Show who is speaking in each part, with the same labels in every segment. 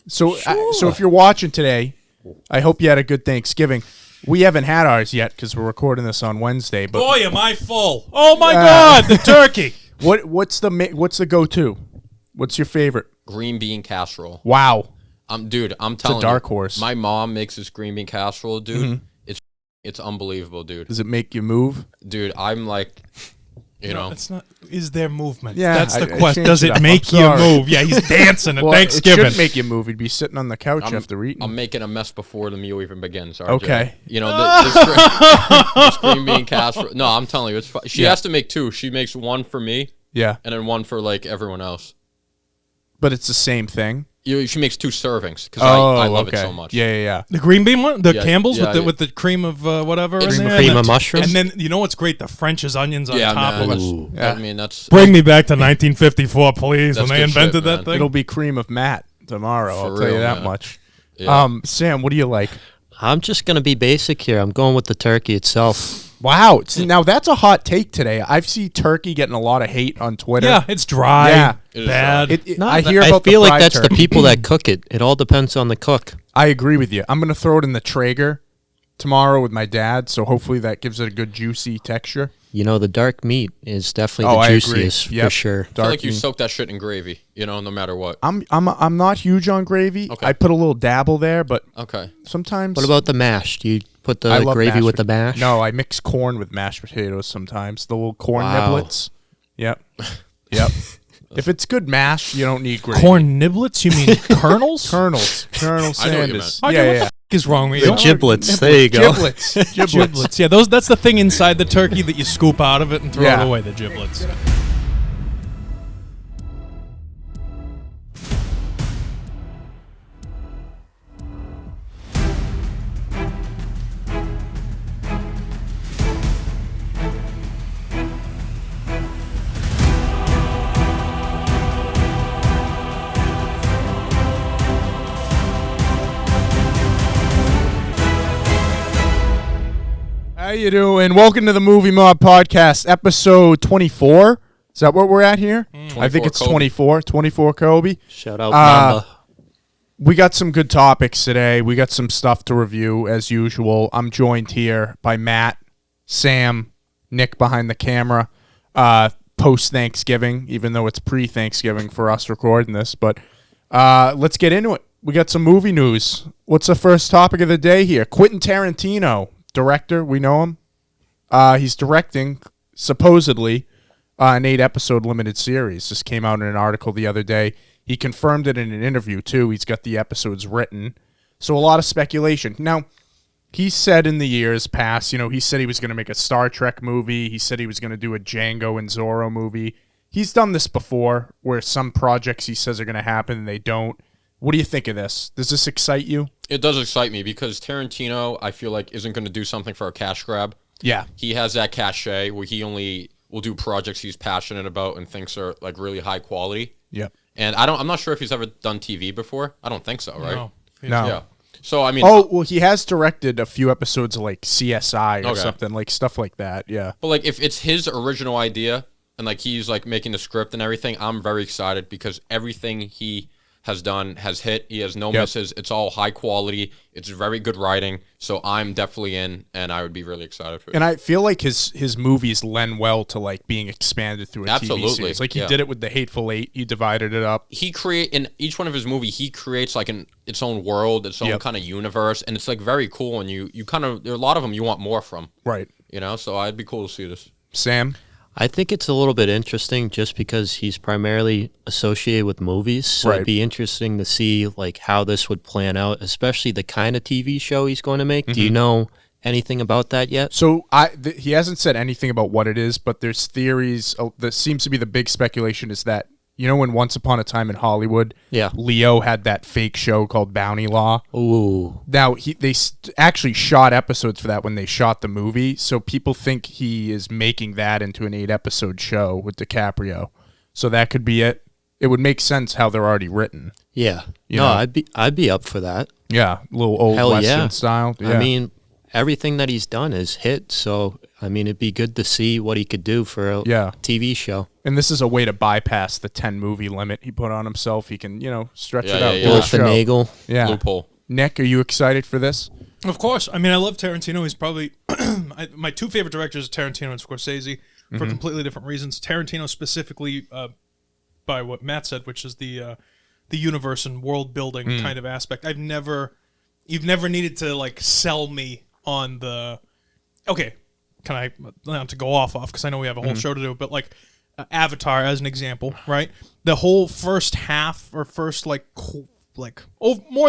Speaker 1: So if you're watching today, I hope you had a good Thanksgiving. We haven't had ours yet because we're recording this on Wednesday. But
Speaker 2: boy, am I full! Oh my God, the turkey!
Speaker 1: What's the go-to? What's your favorite?
Speaker 3: Green bean casserole.
Speaker 1: Wow,
Speaker 3: Dude, I'm telling you,
Speaker 1: it's a dark horse.
Speaker 3: My mom makes this green bean casserole, dude. It's unbelievable, dude.
Speaker 1: Does it make you move?
Speaker 3: Dude, I'm like, you know.
Speaker 2: It's not. Is there movement?
Speaker 1: Yeah,
Speaker 2: That's the
Speaker 1: I
Speaker 2: question.
Speaker 1: changed
Speaker 2: Does
Speaker 1: it
Speaker 2: it
Speaker 1: up.
Speaker 2: make
Speaker 1: I'm
Speaker 2: you
Speaker 1: sorry.
Speaker 2: move? Yeah, he's dancing at
Speaker 1: Well,
Speaker 2: Thanksgiving.
Speaker 1: it should make you move. You'd be sitting on the couch after eating.
Speaker 3: I'm making a mess before the meal even begins. RJ.
Speaker 1: Okay.
Speaker 3: You know, this green bean casserole. No, I'm telling you, it's fun. She has to make two. She makes one for me.
Speaker 1: Yeah.
Speaker 3: And then one for, like, everyone else.
Speaker 1: But it's the same thing.
Speaker 3: She makes two servings because I love it so much.
Speaker 1: Yeah.
Speaker 2: The green bean one, the Campbell's
Speaker 3: yeah,
Speaker 2: with the cream of whatever in there,
Speaker 4: cream of mushrooms,
Speaker 2: and then you know what's great? The French's onions on top of it.
Speaker 3: Yeah. I mean, that's
Speaker 2: Bring me back to 1954, please,
Speaker 3: That's
Speaker 2: when they
Speaker 3: good
Speaker 2: invented
Speaker 3: shit,
Speaker 2: that
Speaker 3: man.
Speaker 2: thing.
Speaker 1: It'll be cream of Matt tomorrow. I'll tell you
Speaker 3: real,
Speaker 1: that
Speaker 3: man.
Speaker 1: much.
Speaker 3: Yeah.
Speaker 1: Sam, what do you like?
Speaker 4: I'm just going to be basic here. I'm going with the turkey itself.
Speaker 1: Wow. See, now that's a hot take today. I've seen turkey getting a lot of hate on Twitter.
Speaker 2: Yeah, it's dry.
Speaker 1: Yeah.
Speaker 3: It is
Speaker 2: bad.
Speaker 3: dry.
Speaker 1: I hear
Speaker 4: I
Speaker 1: about
Speaker 4: feel
Speaker 1: the
Speaker 4: like
Speaker 1: fried
Speaker 4: that's
Speaker 1: turkey.
Speaker 4: the people that cook it. It all depends on the cook.
Speaker 1: I agree with you. I'm going to throw it in the Traeger tomorrow with my dad, so hopefully that gives it a good juicy texture.
Speaker 4: You know, the dark meat is definitely
Speaker 1: I
Speaker 4: the
Speaker 1: agree.
Speaker 4: juiciest for sure.
Speaker 3: I feel
Speaker 1: Dark
Speaker 3: like you
Speaker 1: meat.
Speaker 3: soak that shit in gravy, you know, no matter what.
Speaker 1: I'm not huge on gravy.
Speaker 3: Okay.
Speaker 1: I put a little dabble there, but
Speaker 3: Okay.
Speaker 1: sometimes.
Speaker 4: What about the mash? Do you put
Speaker 1: I
Speaker 4: the
Speaker 1: love
Speaker 4: gravy
Speaker 1: mashed
Speaker 4: with the mash?
Speaker 1: No, I mix corn with mashed potatoes sometimes. The little corn
Speaker 4: Wow.
Speaker 1: niblets. Yep. If it's good mash, you don't need gravy.
Speaker 2: Corn niblets? You mean kernels?
Speaker 1: Colonel
Speaker 3: I know what you
Speaker 1: Sanders.
Speaker 2: Oh,
Speaker 1: Yeah,
Speaker 2: what
Speaker 1: yeah.
Speaker 2: the f is wrong with
Speaker 4: The
Speaker 2: you?
Speaker 4: giblets. There you go.
Speaker 1: Giblets.
Speaker 2: Giblets. Yeah, that's the thing inside the turkey that you scoop out of it and throw
Speaker 1: Yeah.
Speaker 2: it away. The giblets.
Speaker 1: How you doing? Welcome to the Movie Mob Podcast, episode 24. Is that what we're at here? I think it's 24. 24, Kobe.
Speaker 4: Shout out Mamba.
Speaker 1: We got some good topics today. We got some stuff to review, as usual. I'm joined here by Matt, Sam, Nick behind the camera, post-Thanksgiving, even though it's pre-Thanksgiving for us recording this. But let's get into it. We got some movie news. What's the first topic of the day here? Quentin Tarantino, director. We know him. He's directing, supposedly, an 8-episode limited series. This came out in an article the other day. He confirmed it in an interview, too. He's got the episodes written. So a lot of speculation. Now, he said in the years past, he said he was going to make a Star Trek movie. He said he was going to do a Django and Zorro movie. He's done this before, where some projects he says are going to happen and they don't. What do you think of this? Does this excite you?
Speaker 3: It does excite me because Tarantino, I feel like, isn't going to do something for a cash grab.
Speaker 1: Yeah.
Speaker 3: He has that cachet where he only will do projects he's passionate about and thinks are like really high quality.
Speaker 1: Yep.
Speaker 3: And I'm not sure if he's ever done TV before. I don't think so, right?
Speaker 2: No.
Speaker 1: No.
Speaker 3: Yeah. So I mean,
Speaker 1: He has directed a few episodes of like CSI or
Speaker 3: Okay.
Speaker 1: something, like stuff like that. Yeah.
Speaker 3: but like if it's his original idea and like he's like making the script and everything, I'm very excited because everything he has done has hit. He has no misses. It's all high quality. It's very good writing. So I'm definitely in, and I would be really excited for it.
Speaker 1: And I feel like his movies lend well to like being expanded through a
Speaker 3: Absolutely.
Speaker 1: TV series. Like he did it with The Hateful Eight. He divided it up.
Speaker 3: He in each one of his movies, he creates like its own world, its own kind of universe, and it's like very cool. And you kind of there are a lot of them you want more from,
Speaker 1: Right.
Speaker 3: So I'd be cool to see this.
Speaker 1: Sam?
Speaker 4: I think it's a little bit interesting just because he's primarily associated with movies. So it'd be interesting to see like how this would plan out, especially the kind of TV show he's going to make. Do you know anything about that yet?
Speaker 1: So he hasn't said anything about what it is, but there's theories. That seems to be the big speculation is that, in Once Upon a Time in Hollywood, Leo had that fake show called Bounty Law.
Speaker 4: Ooh.
Speaker 1: Now, they actually shot episodes for that when they shot the movie, so people think he is making that into an 8-episode show with DiCaprio. So that could be it. It would make sense how they're already written.
Speaker 4: Yeah.
Speaker 1: know?
Speaker 4: I'd be up for that.
Speaker 1: Yeah, a little old
Speaker 4: Hell
Speaker 1: Western
Speaker 4: yeah.
Speaker 1: style. Yeah.
Speaker 4: I mean, everything that he's done is hit, so I mean, it'd be good to see what he could do for a TV show.
Speaker 1: And this is a way to bypass the 10 movie limit he put on himself. He can, stretch it out.
Speaker 3: Yeah.
Speaker 4: Finagle.
Speaker 1: Yeah.
Speaker 3: Loophole.
Speaker 1: Nick, are you excited for this?
Speaker 2: Of course. I mean, I love Tarantino. He's probably my two favorite directors are Tarantino and Scorsese for completely different reasons. Tarantino specifically by what Matt said, which is the universe and world building kind of aspect. You've never needed to like sell me on the. Okay, can I not to go off because I know we have a whole show to do, but like Avatar as an example, right? The whole first half or first more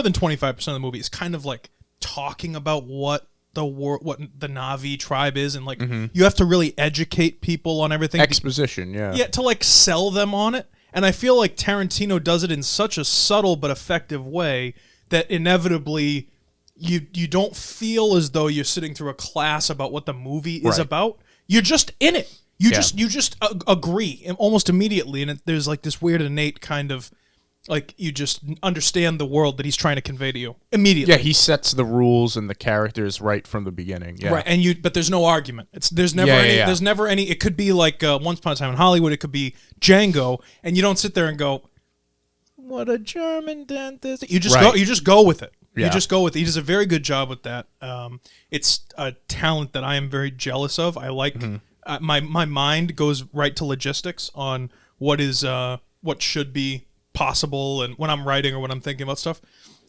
Speaker 2: than 25% of the movie is kind of like talking about what the Na'vi tribe is, and like you have to really educate people on everything.
Speaker 1: Exposition,
Speaker 2: to like sell them on it. And I feel like Tarantino does it in such a subtle but effective way that inevitably you don't feel as though you're sitting through a class about what the movie is about. You're just in it. You just agree almost immediately, and there's like this weird innate kind of like you just understand the world that he's trying to convey to you immediately.
Speaker 1: Yeah, he sets the rules and the characters right from the beginning. Yeah.
Speaker 2: Right, but there's no argument. There's never any. It could be like Once Upon a Time in Hollywood. It could be Django, and you don't sit there and go, "What a German dentist." You just go with it.
Speaker 1: Yeah.
Speaker 2: You just go with it. He does a very good job with that. It's a talent that I am very jealous of. I like my mind goes right to logistics on what should be possible, and when I'm writing or when I'm thinking about stuff.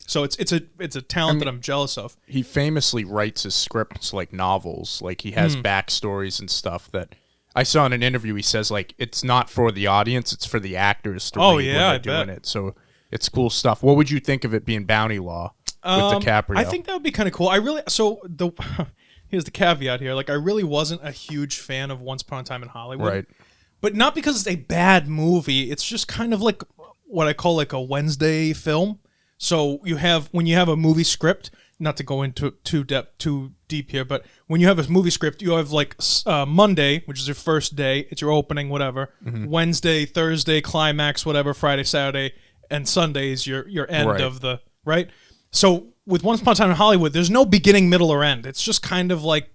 Speaker 2: So it's a talent that I'm jealous of.
Speaker 1: He famously writes his scripts like novels. Like he has backstories and stuff that I saw in an interview. He says like it's not for the audience, it's for the actors to read when they're doing it. So it's cool stuff. What would you think of it being Bounty Law with DiCaprio?
Speaker 2: I think that would be kind of cool. Here's the caveat here. Like I really wasn't a huge fan of Once Upon a Time in Hollywood.
Speaker 1: Right.
Speaker 2: But not because it's a bad movie. It's just kind of like what I call like a Wednesday film. So when you have a movie script, not to go into too deep here, but when you have a movie script, you have like Monday, which is your first day, it's your opening, whatever. Wednesday, Thursday, climax, whatever. Friday, Saturday, and Sunday is your end of the right. So with Once Upon a Time in Hollywood, there's no beginning, middle, or end. It's just kind of like.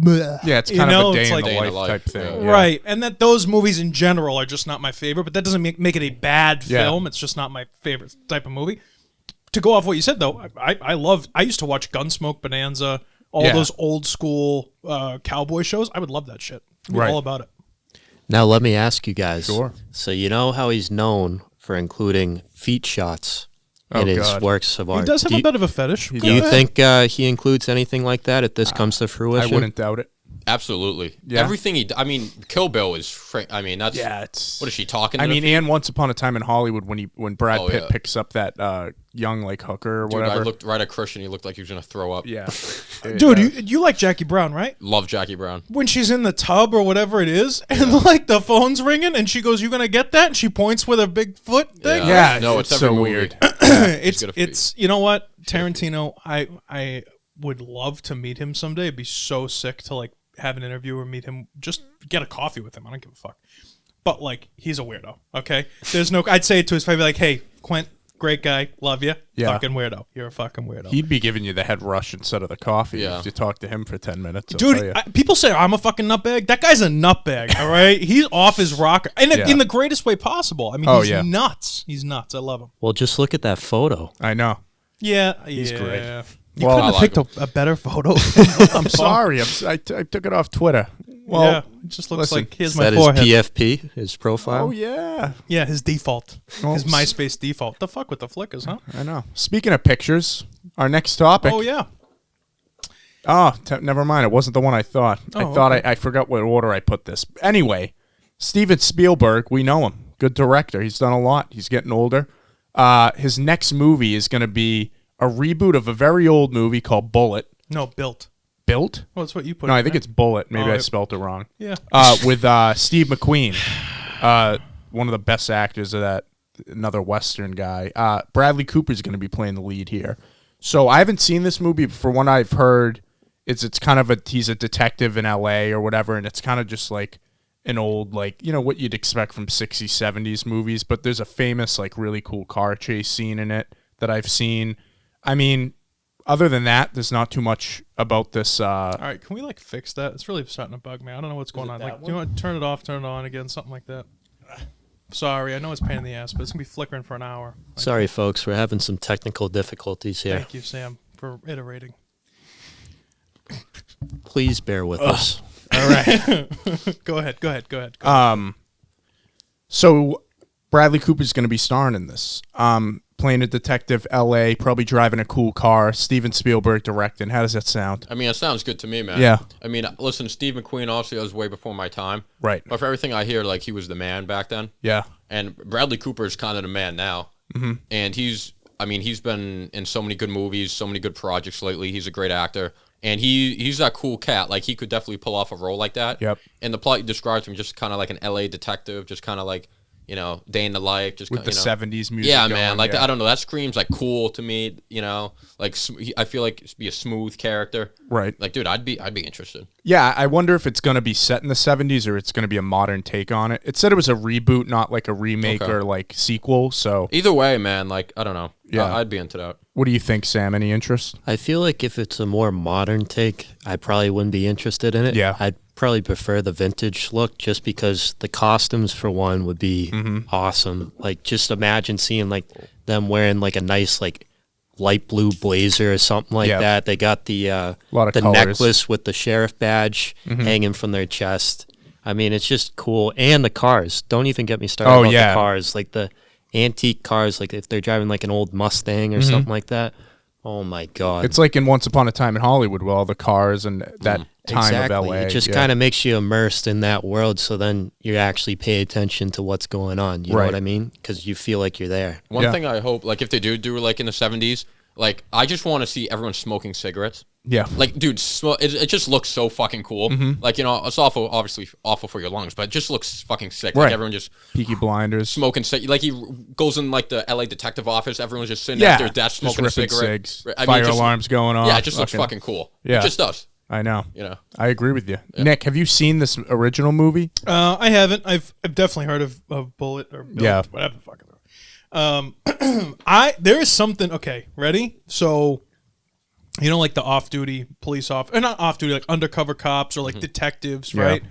Speaker 1: Yeah, it's kind of a day in the life type thing.
Speaker 2: Yeah. Right, and that those movies in general are just not my favorite, but that doesn't make it a bad film. It's just not my favorite type of movie. To go off what you said, though, I used to watch Gunsmoke, Bonanza, all those old school cowboy shows. I would love that shit. I'd be all about it.
Speaker 4: Now let me ask you guys.
Speaker 1: Sure.
Speaker 4: So you know how he's known for including feet shots in his works of art.
Speaker 2: He does have a bit of a fetish.
Speaker 4: Do you think he includes anything like that if this comes to fruition?
Speaker 1: I wouldn't doubt it.
Speaker 3: Absolutely.
Speaker 1: Yeah.
Speaker 3: Everything I mean, Kill Bill is. I mean, that's.
Speaker 1: Yeah, it's.
Speaker 3: What is she talking?
Speaker 1: I mean, and Once Upon a Time in Hollywood, when Brad Pitt picks up that young like hooker or whatever.
Speaker 3: I looked right at Christian. He looked like he was gonna throw up.
Speaker 1: Yeah.
Speaker 2: Dude, you like Jackie Brown, right?
Speaker 3: Love Jackie Brown.
Speaker 2: When she's in the tub or whatever it is, and like the phone's ringing, and she goes, "You gonna get that?" And she points with her big foot thing.
Speaker 1: Yeah,
Speaker 3: no, it's
Speaker 1: so
Speaker 3: every
Speaker 1: weird.
Speaker 2: It's you know what, Tarantino, I would love to meet him someday. It'd be so sick to like have an interview or meet him, just get a coffee with him. I don't give a fuck. But like, he's a weirdo. Okay, I'd say it to his face, like, "Hey, Quint, great guy, love you. Fucking weirdo. You're a fucking weirdo."
Speaker 1: He'd be giving you the head rush instead of the coffee if you talk to him for 10 minutes.
Speaker 2: Dude, people say I'm a fucking nutbag. That guy's a nutbag, all right? He's off his rocker. And in the greatest way possible. I mean, he's nuts. He's nuts. I love him.
Speaker 4: Well, just look at that photo.
Speaker 1: I know.
Speaker 2: Yeah.
Speaker 1: He's great.
Speaker 2: You couldn't have picked a better photo.
Speaker 1: I'm sorry. I took it off Twitter. Well,
Speaker 2: it just looks like here's
Speaker 4: Is
Speaker 2: my
Speaker 4: that
Speaker 2: forehead.
Speaker 4: his PFP, his profile?
Speaker 1: Oh, yeah.
Speaker 2: Yeah, his default. His MySpace default. The fuck with the flickers, huh?
Speaker 1: I know. Speaking of pictures, our next topic.
Speaker 2: Oh, yeah.
Speaker 1: Oh, never mind. It wasn't the one I thought. I forgot what order I put this. Anyway, Steven Spielberg, we know him. Good director. He's done a lot. He's getting older. His next movie is going to be a reboot of a very old movie called Bullet.
Speaker 2: No, Built.
Speaker 1: Built?
Speaker 2: Well, that's what you put.
Speaker 1: No, I think it's Bullet. Maybe I spelt it wrong.
Speaker 2: Yeah.
Speaker 1: With Steve McQueen, one of the best actors of that, another Western guy. Bradley Cooper's going to be playing the lead here. So I haven't seen this movie, but for what I've heard, it's kind of he's a detective in L.A. or whatever, and it's kind of just like an old, like, you know, what you'd expect from 60s, 70s movies, but there's a famous, like, really cool car chase scene in it that I've seen. I mean, other than that, there's not too much about this.
Speaker 2: All right, can we like fix that? It's really starting to bug me. I don't know what's going on. Like, do you want to turn it off, turn it on again, something like that? Sorry, I know it's a pain in the ass, but it's gonna be flickering for an hour.
Speaker 4: Sorry, folks, we're having some technical difficulties here.
Speaker 2: Thank you, Sam, for iterating.
Speaker 4: Please bear with us.
Speaker 1: All right.
Speaker 2: Go ahead.
Speaker 1: So Bradley Cooper's going to be starring in this. Playing a detective, L.A., probably driving a cool car. Steven Spielberg directing. How does that sound?
Speaker 3: I mean, it sounds good to me, man.
Speaker 1: Yeah.
Speaker 3: I mean, listen, Steve McQueen obviously was way before my time.
Speaker 1: Right.
Speaker 3: But for everything I hear, like, he was the man back then.
Speaker 1: Yeah.
Speaker 3: And Bradley Cooper is kind of the man now. Mm-hmm. And he's been in so many good movies, so many good projects lately. He's a great actor. And he's that cool cat. Like, he could definitely pull off a role like that.
Speaker 1: Yep.
Speaker 3: And the plot describes him just kind of like an L.A. detective, just kind of like, you know, day in the life. Just
Speaker 1: with the 70s music.
Speaker 3: Yeah,
Speaker 1: going,
Speaker 3: man. Like,
Speaker 1: yeah.
Speaker 3: I don't know. That screams, like, cool to me, you know? Like, I feel like it'd be a smooth character.
Speaker 1: Right.
Speaker 3: Like, dude, I'd be interested.
Speaker 1: Yeah, I wonder if it's going to be set in the 70s or it's going to be a modern take on it. It said it was a reboot, not like a remake or like sequel. So
Speaker 3: either way, man, like, I don't know.
Speaker 1: Yeah.
Speaker 3: I'd be into that.
Speaker 1: what do you think, Sam? Any interest?
Speaker 4: I feel like if it's a more modern take, I probably wouldn't be interested in it.
Speaker 1: Yeah.
Speaker 4: I'd probably prefer the vintage look just because the costumes, for one, would be awesome. Like, just imagine seeing, like, them wearing, like, a nice, like, light blue blazer or something like that. They got the
Speaker 1: lot of
Speaker 4: the
Speaker 1: colors.
Speaker 4: necklace with the sheriff badge hanging from their chest. I mean, it's just cool. And the cars. Don't even get me started about the cars. Like, the antique cars, like if they're driving like an old Mustang or something like that. Oh my God.
Speaker 1: It's like in Once Upon a Time in Hollywood with all the cars and that time
Speaker 4: exactly.
Speaker 1: of LA.
Speaker 4: It just kind of makes you immersed in that world, so then you actually pay attention to what's going on. You know what I mean? Because you feel like you're there.
Speaker 3: One thing I hope, like if they do like in the 70s, like I just want to see everyone smoking cigarettes.
Speaker 1: Yeah.
Speaker 3: Like, dude, it just looks so fucking cool. Like, you know, it's obviously awful for your lungs, but it just looks fucking sick.
Speaker 1: Right.
Speaker 3: Like, everyone just
Speaker 1: Peaky Blinders.
Speaker 3: smoking cigarettes. Like, he goes in, like, the LA detective office. Everyone's just sitting at their desk
Speaker 1: just
Speaker 3: smoking a
Speaker 1: ripping
Speaker 3: cigarette.
Speaker 1: cigs.
Speaker 3: I mean,
Speaker 1: Fire
Speaker 3: just,
Speaker 1: alarms going off.
Speaker 3: Yeah, it just looks fucking cool.
Speaker 1: Yeah.
Speaker 3: It just does.
Speaker 1: I know.
Speaker 3: You know?
Speaker 1: I agree with you. Nick, have you seen this original movie?
Speaker 2: I haven't. I've definitely heard of Bullet or Bill, whatever the fuck. There is something. Okay, ready? So, you know, like the off-duty police officer, or not off-duty, like undercover cops or like detectives, right?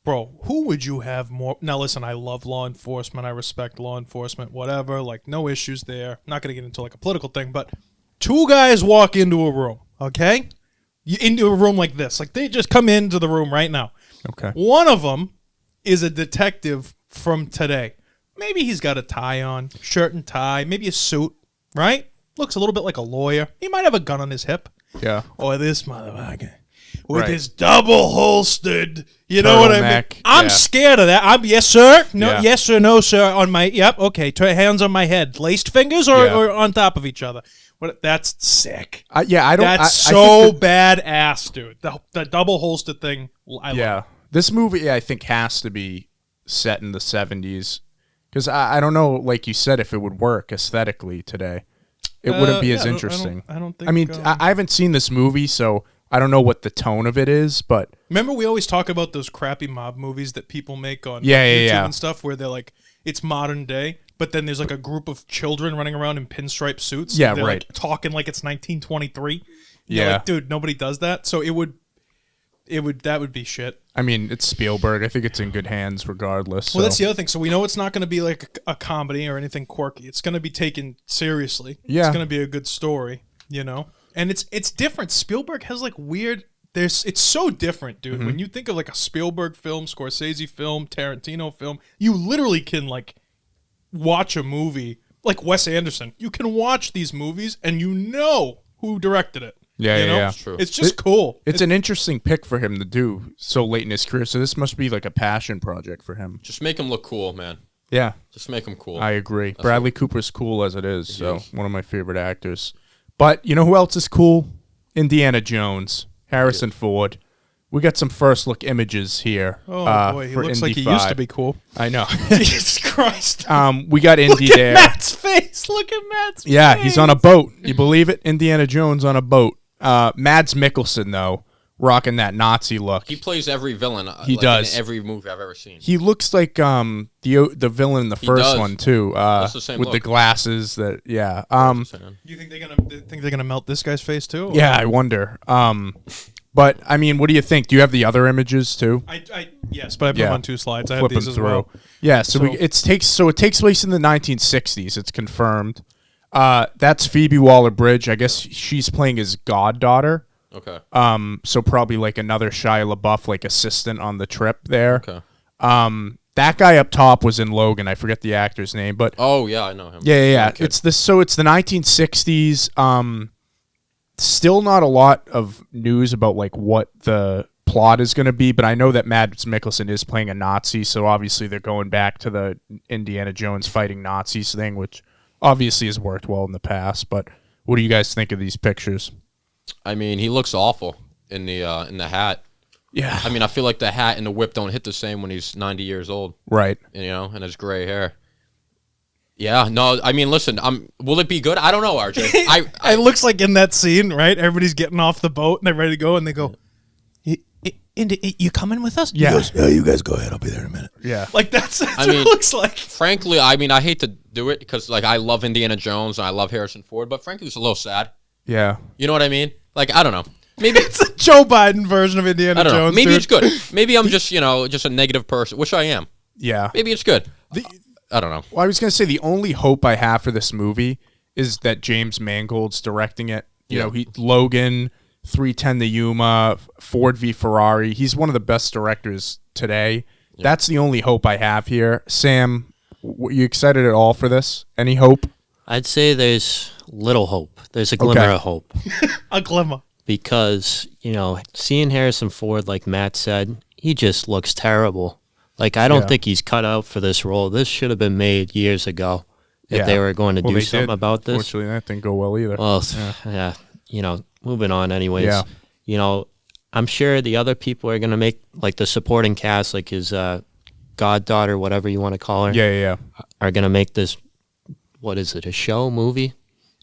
Speaker 2: Bro, who would you have more? Now, listen, I love law enforcement. I respect law enforcement, whatever. Like, no issues there. Not going to get into like a political thing, but two guys walk into a room, okay? Into a room like this. Like, they just come into the room right now.
Speaker 1: Okay.
Speaker 2: One of them is a detective from today. Maybe he's got a tie on, shirt and tie, maybe a suit, right? Looks a little bit like a lawyer. He might have a gun on his hip.
Speaker 1: Yeah.
Speaker 2: Or this motherfucker with his double holstered, you know what I mean?
Speaker 1: Turtleneck,
Speaker 2: I'm scared of that. I'm yes sir, no, yes or no sir on my okay. Hands on my head, laced fingers or on top of each other. What? That's sick.
Speaker 1: I don't.
Speaker 2: That's
Speaker 1: I
Speaker 2: so
Speaker 1: think
Speaker 2: badass, dude. The double holstered thing. I love it.
Speaker 1: This movie I think has to be set in the 70s because I don't know, like you said, if it would work aesthetically today. It wouldn't be as interesting.
Speaker 2: I don't think.
Speaker 1: I mean, I haven't seen this movie, so I don't know what the tone of it is. But
Speaker 2: remember, we always talk about those crappy mob movies that people make on YouTube and stuff, where they're like, it's modern day, but then there's like a group of children running around in pinstripe suits.
Speaker 1: Yeah,
Speaker 2: they're
Speaker 1: right.
Speaker 2: Like, talking like it's 1923.
Speaker 1: Yeah,
Speaker 2: like, dude, nobody does that. So that would be shit.
Speaker 1: I mean, it's Spielberg. I think it's in good hands regardless.
Speaker 2: Well, that's the other thing. So we know it's not going to be like a comedy or anything quirky. It's going to be taken seriously.
Speaker 1: Yeah.
Speaker 2: It's going to be a good story, you know? And it's different. Spielberg has like weird... It's so different, dude. When you think of like a Spielberg film, Scorsese film, Tarantino film, you literally can like watch a movie like Wes Anderson. You can watch these movies and you know who directed it.
Speaker 1: Yeah,
Speaker 2: you know?
Speaker 1: yeah.
Speaker 3: It's true.
Speaker 2: It's just cool.
Speaker 1: It's an interesting pick for him to do so late in his career. So this must be like a passion project for him.
Speaker 3: Just make him look cool, man.
Speaker 1: Yeah,
Speaker 3: Just make him cool.
Speaker 1: I agree. Bradley Cooper's cool as it is, so one of my favorite actors. But you know who else is cool? Indiana Jones, Harrison Ford. We got some first look images here.
Speaker 2: Oh boy, he
Speaker 1: for
Speaker 2: looks
Speaker 1: Indy
Speaker 2: like he
Speaker 1: 5.
Speaker 2: used to be cool.
Speaker 1: I know.
Speaker 2: Jesus Christ.
Speaker 1: We got Indy
Speaker 2: Look
Speaker 1: there.
Speaker 2: at Matt's face. Look at Matt's face.
Speaker 1: Yeah, he's on a boat. You believe it? Indiana Jones on a boat. Mads Mikkelsen, though, rocking that Nazi look.
Speaker 3: He plays every villain.
Speaker 1: He does
Speaker 3: in every movie I've ever seen.
Speaker 1: He looks like the villain in the first one too.
Speaker 3: That's the same
Speaker 1: with
Speaker 3: look.
Speaker 1: the glasses. Do
Speaker 2: you think they're gonna melt this guy's face too? Or?
Speaker 1: Yeah, I wonder. But I mean, what do you think? Do you have the other images too?
Speaker 2: Yes, but I put them on 2 slides. I have
Speaker 1: Flip
Speaker 2: these
Speaker 1: them
Speaker 2: as
Speaker 1: through.
Speaker 2: well.
Speaker 1: Yeah, so it takes place in the 1960s. It's confirmed. That's Phoebe Waller-Bridge. I guess she's playing his goddaughter.
Speaker 3: Okay.
Speaker 1: So probably like another Shia LaBeouf like assistant on the trip there.
Speaker 3: Okay.
Speaker 1: That guy up top was in Logan. I forget the actor's name, but
Speaker 3: oh yeah, I know him.
Speaker 1: Yeah. It's the 1960s. Still not a lot of news about like what the plot is going to be, but I know that Mads Mikkelsen is playing a Nazi, so obviously they're going back to the Indiana Jones fighting Nazis thing, which obviously has worked well in the past. But what do you guys think of these pictures?
Speaker 3: I mean, he looks awful in the hat.
Speaker 1: Yeah.
Speaker 3: I mean, I feel like the hat and the whip don't hit the same when he's 90 years old.
Speaker 1: Right.
Speaker 3: And his gray hair. Yeah, no, I mean, listen, will it be good? I don't know, RJ.
Speaker 2: It looks like in that scene, right? Everybody's getting off the boat and they're ready to go, and they go, you coming with us?
Speaker 1: Yeah.
Speaker 2: He goes, yeah, you guys go ahead. I'll be there in a minute.
Speaker 1: Yeah.
Speaker 2: Like, that's what it looks like.
Speaker 3: Frankly, I mean, I hate to do it because, like, I love Indiana Jones and I love Harrison Ford, but frankly, it's a little sad.
Speaker 1: Yeah.
Speaker 3: You know what I mean? Like, I don't know. Maybe
Speaker 2: it's a Joe Biden version of Indiana
Speaker 3: I don't know.
Speaker 2: Jones.
Speaker 3: Maybe
Speaker 2: dude.
Speaker 3: it's good. Maybe I'm just, just a negative person, which I am.
Speaker 1: Yeah.
Speaker 3: Maybe it's good. I don't know.
Speaker 1: Well, I was going to say the only hope I have for this movie is that James Mangold's directing it. You know, Logan, 310 to Yuma, Ford v Ferrari. He's one of the best directors today. Yeah. That's the only hope I have here. Sam, you excited at all for this? Any hope?
Speaker 4: I'd say there's little hope. There's a glimmer of hope.
Speaker 2: A glimmer.
Speaker 4: Because, seeing Harrison Ford, like Matt said, he just looks terrible. Like, I don't think he's cut out for this role. This should have been made years ago if they were going to do something about this.
Speaker 1: Unfortunately, that didn't go well either.
Speaker 4: Well, moving on anyways. Yeah. I'm sure the other people are going to make, like, the supporting cast, like his goddaughter, whatever you want to call her.
Speaker 1: Yeah.
Speaker 4: Are going to make this, what is it, a show, movie?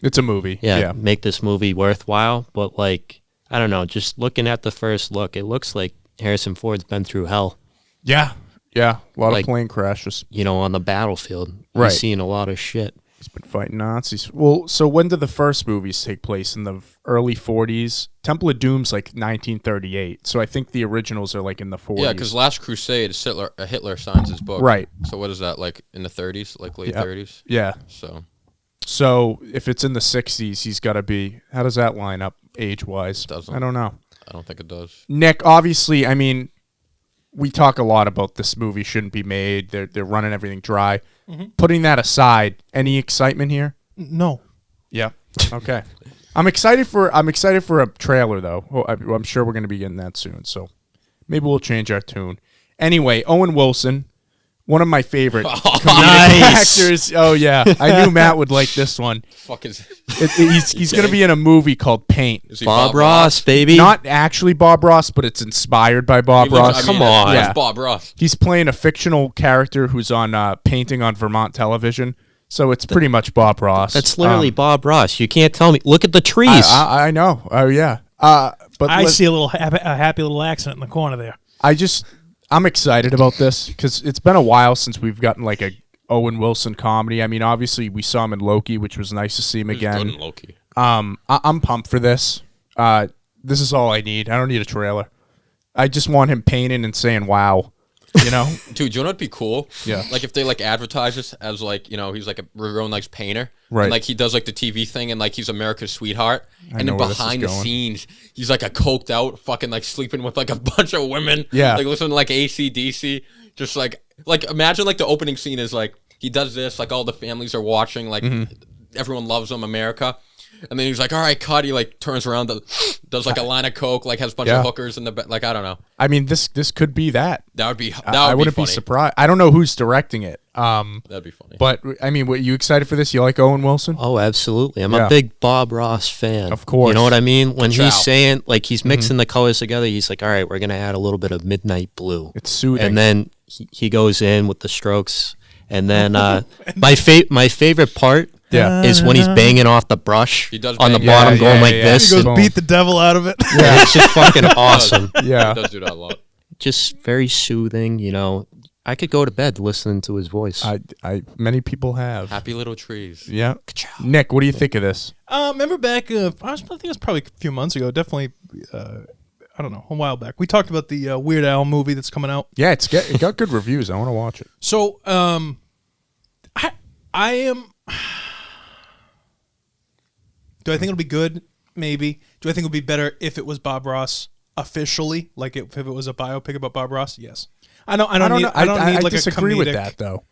Speaker 1: It's a movie. Yeah.
Speaker 4: Make this movie worthwhile. But, like, I don't know, just looking at the first look, it looks like Harrison Ford's been through hell.
Speaker 1: Yeah. Yeah. A lot of plane crashes.
Speaker 4: On the battlefield.
Speaker 1: Right.
Speaker 4: He's seen a lot of shit.
Speaker 1: He's been fighting Nazis. Well, so when did the first movies take place? In the early 40s? Temple of Doom's like 1938. So I think the originals are like in the 40s.
Speaker 3: Yeah, because Last Crusade, Hitler signs his book.
Speaker 1: Right.
Speaker 3: So what is that, like in the 30s? Like late 30s?
Speaker 1: Yeah. So if it's in the 60s, he's got to be... How does that line up age-wise?
Speaker 3: Doesn't.
Speaker 1: I don't know.
Speaker 3: I don't think it does.
Speaker 1: Nick, obviously, I mean, we talk a lot about this movie shouldn't be made. They're running everything dry. Mm-hmm. Putting that aside, any excitement here?
Speaker 2: No.
Speaker 1: Yeah. Okay. I'm excited for a trailer though. Well, I'm sure we're going to be getting that soon. So maybe we'll change our tune. Anyway, Owen Wilson, one of my favorite comedic actors. Oh yeah, I knew Matt would like this one.
Speaker 3: Fuck is
Speaker 1: he's going to be in a movie called Paint.
Speaker 4: Bob Ross, baby.
Speaker 1: Not actually Bob Ross, but it's inspired by Bob Ross.
Speaker 3: Come on, yeah. Bob Ross.
Speaker 1: He's playing a fictional character who's on painting on Vermont television. So it's pretty much Bob Ross.
Speaker 4: That's literally Bob Ross. You can't tell me. Look at the trees.
Speaker 1: I know. Oh yeah. But
Speaker 2: I see a happy little accident in the corner there.
Speaker 1: I'm excited about this because it's been a while since we've gotten like a Owen Wilson comedy. I mean, obviously we saw him in Loki, which was nice to see him again.
Speaker 3: Good in Loki.
Speaker 1: I'm pumped for this. This is all I need. I don't need a trailer. I just want him painting and saying "wow." You know,
Speaker 3: dude, you know what'd be cool?
Speaker 1: Yeah,
Speaker 3: like if they like advertise this as like he's like a real nice painter,
Speaker 1: right?
Speaker 3: And like he does like the TV thing, and like he's America's sweetheart, and then behind the scenes he's like a coked out fucking like sleeping with like a bunch of women, like listening to like AC/DC, just like imagine like the opening scene is like he does this, like all the families are watching, like everyone loves him, America. And then he's like, all right, cut. He like turns around, does like a line of coke, like has a bunch of hookers in the like I don't know.
Speaker 1: I mean, this could be that.
Speaker 3: That would be.
Speaker 1: I wouldn't be surprised. I don't know who's directing it.
Speaker 3: That'd be funny.
Speaker 1: But I mean, were you excited for this? You like Owen Wilson?
Speaker 4: Oh, absolutely. I'm a big Bob Ross fan.
Speaker 1: Of course.
Speaker 4: You know what I mean? When he's saying like he's mixing the colors together, he's like, all right, we're gonna add a little bit of midnight blue.
Speaker 1: It's soothing.
Speaker 4: And then he goes in with the strokes. And then my favorite part
Speaker 1: Yeah.
Speaker 4: is when he's banging off the brush
Speaker 3: He does
Speaker 4: on the
Speaker 3: bang.
Speaker 4: bottom,
Speaker 1: Yeah,
Speaker 4: going
Speaker 1: yeah,
Speaker 4: like
Speaker 1: yeah.
Speaker 4: this.
Speaker 2: He goes
Speaker 1: Boom.
Speaker 2: beat the devil out of it.
Speaker 4: And it's just fucking awesome.
Speaker 1: Yeah.
Speaker 3: He does do that a lot.
Speaker 4: Just very soothing. I could go to bed listening to his voice.
Speaker 1: Many people have.
Speaker 3: Happy little trees.
Speaker 1: Yeah. Nick, what do you think of this?
Speaker 2: Remember back, I think it was probably a few months ago, definitely, I don't know, a while back. We talked about the Weird Al movie that's coming out.
Speaker 1: Yeah, it got good reviews. I want to watch it.
Speaker 2: So, I am. Do I think it'll be good? Maybe. Do I think it would be better if it was Bob Ross officially, like if it was a biopic about Bob Ross? Yes. I don't need like
Speaker 1: disagree
Speaker 2: a comedic.
Speaker 1: with that though.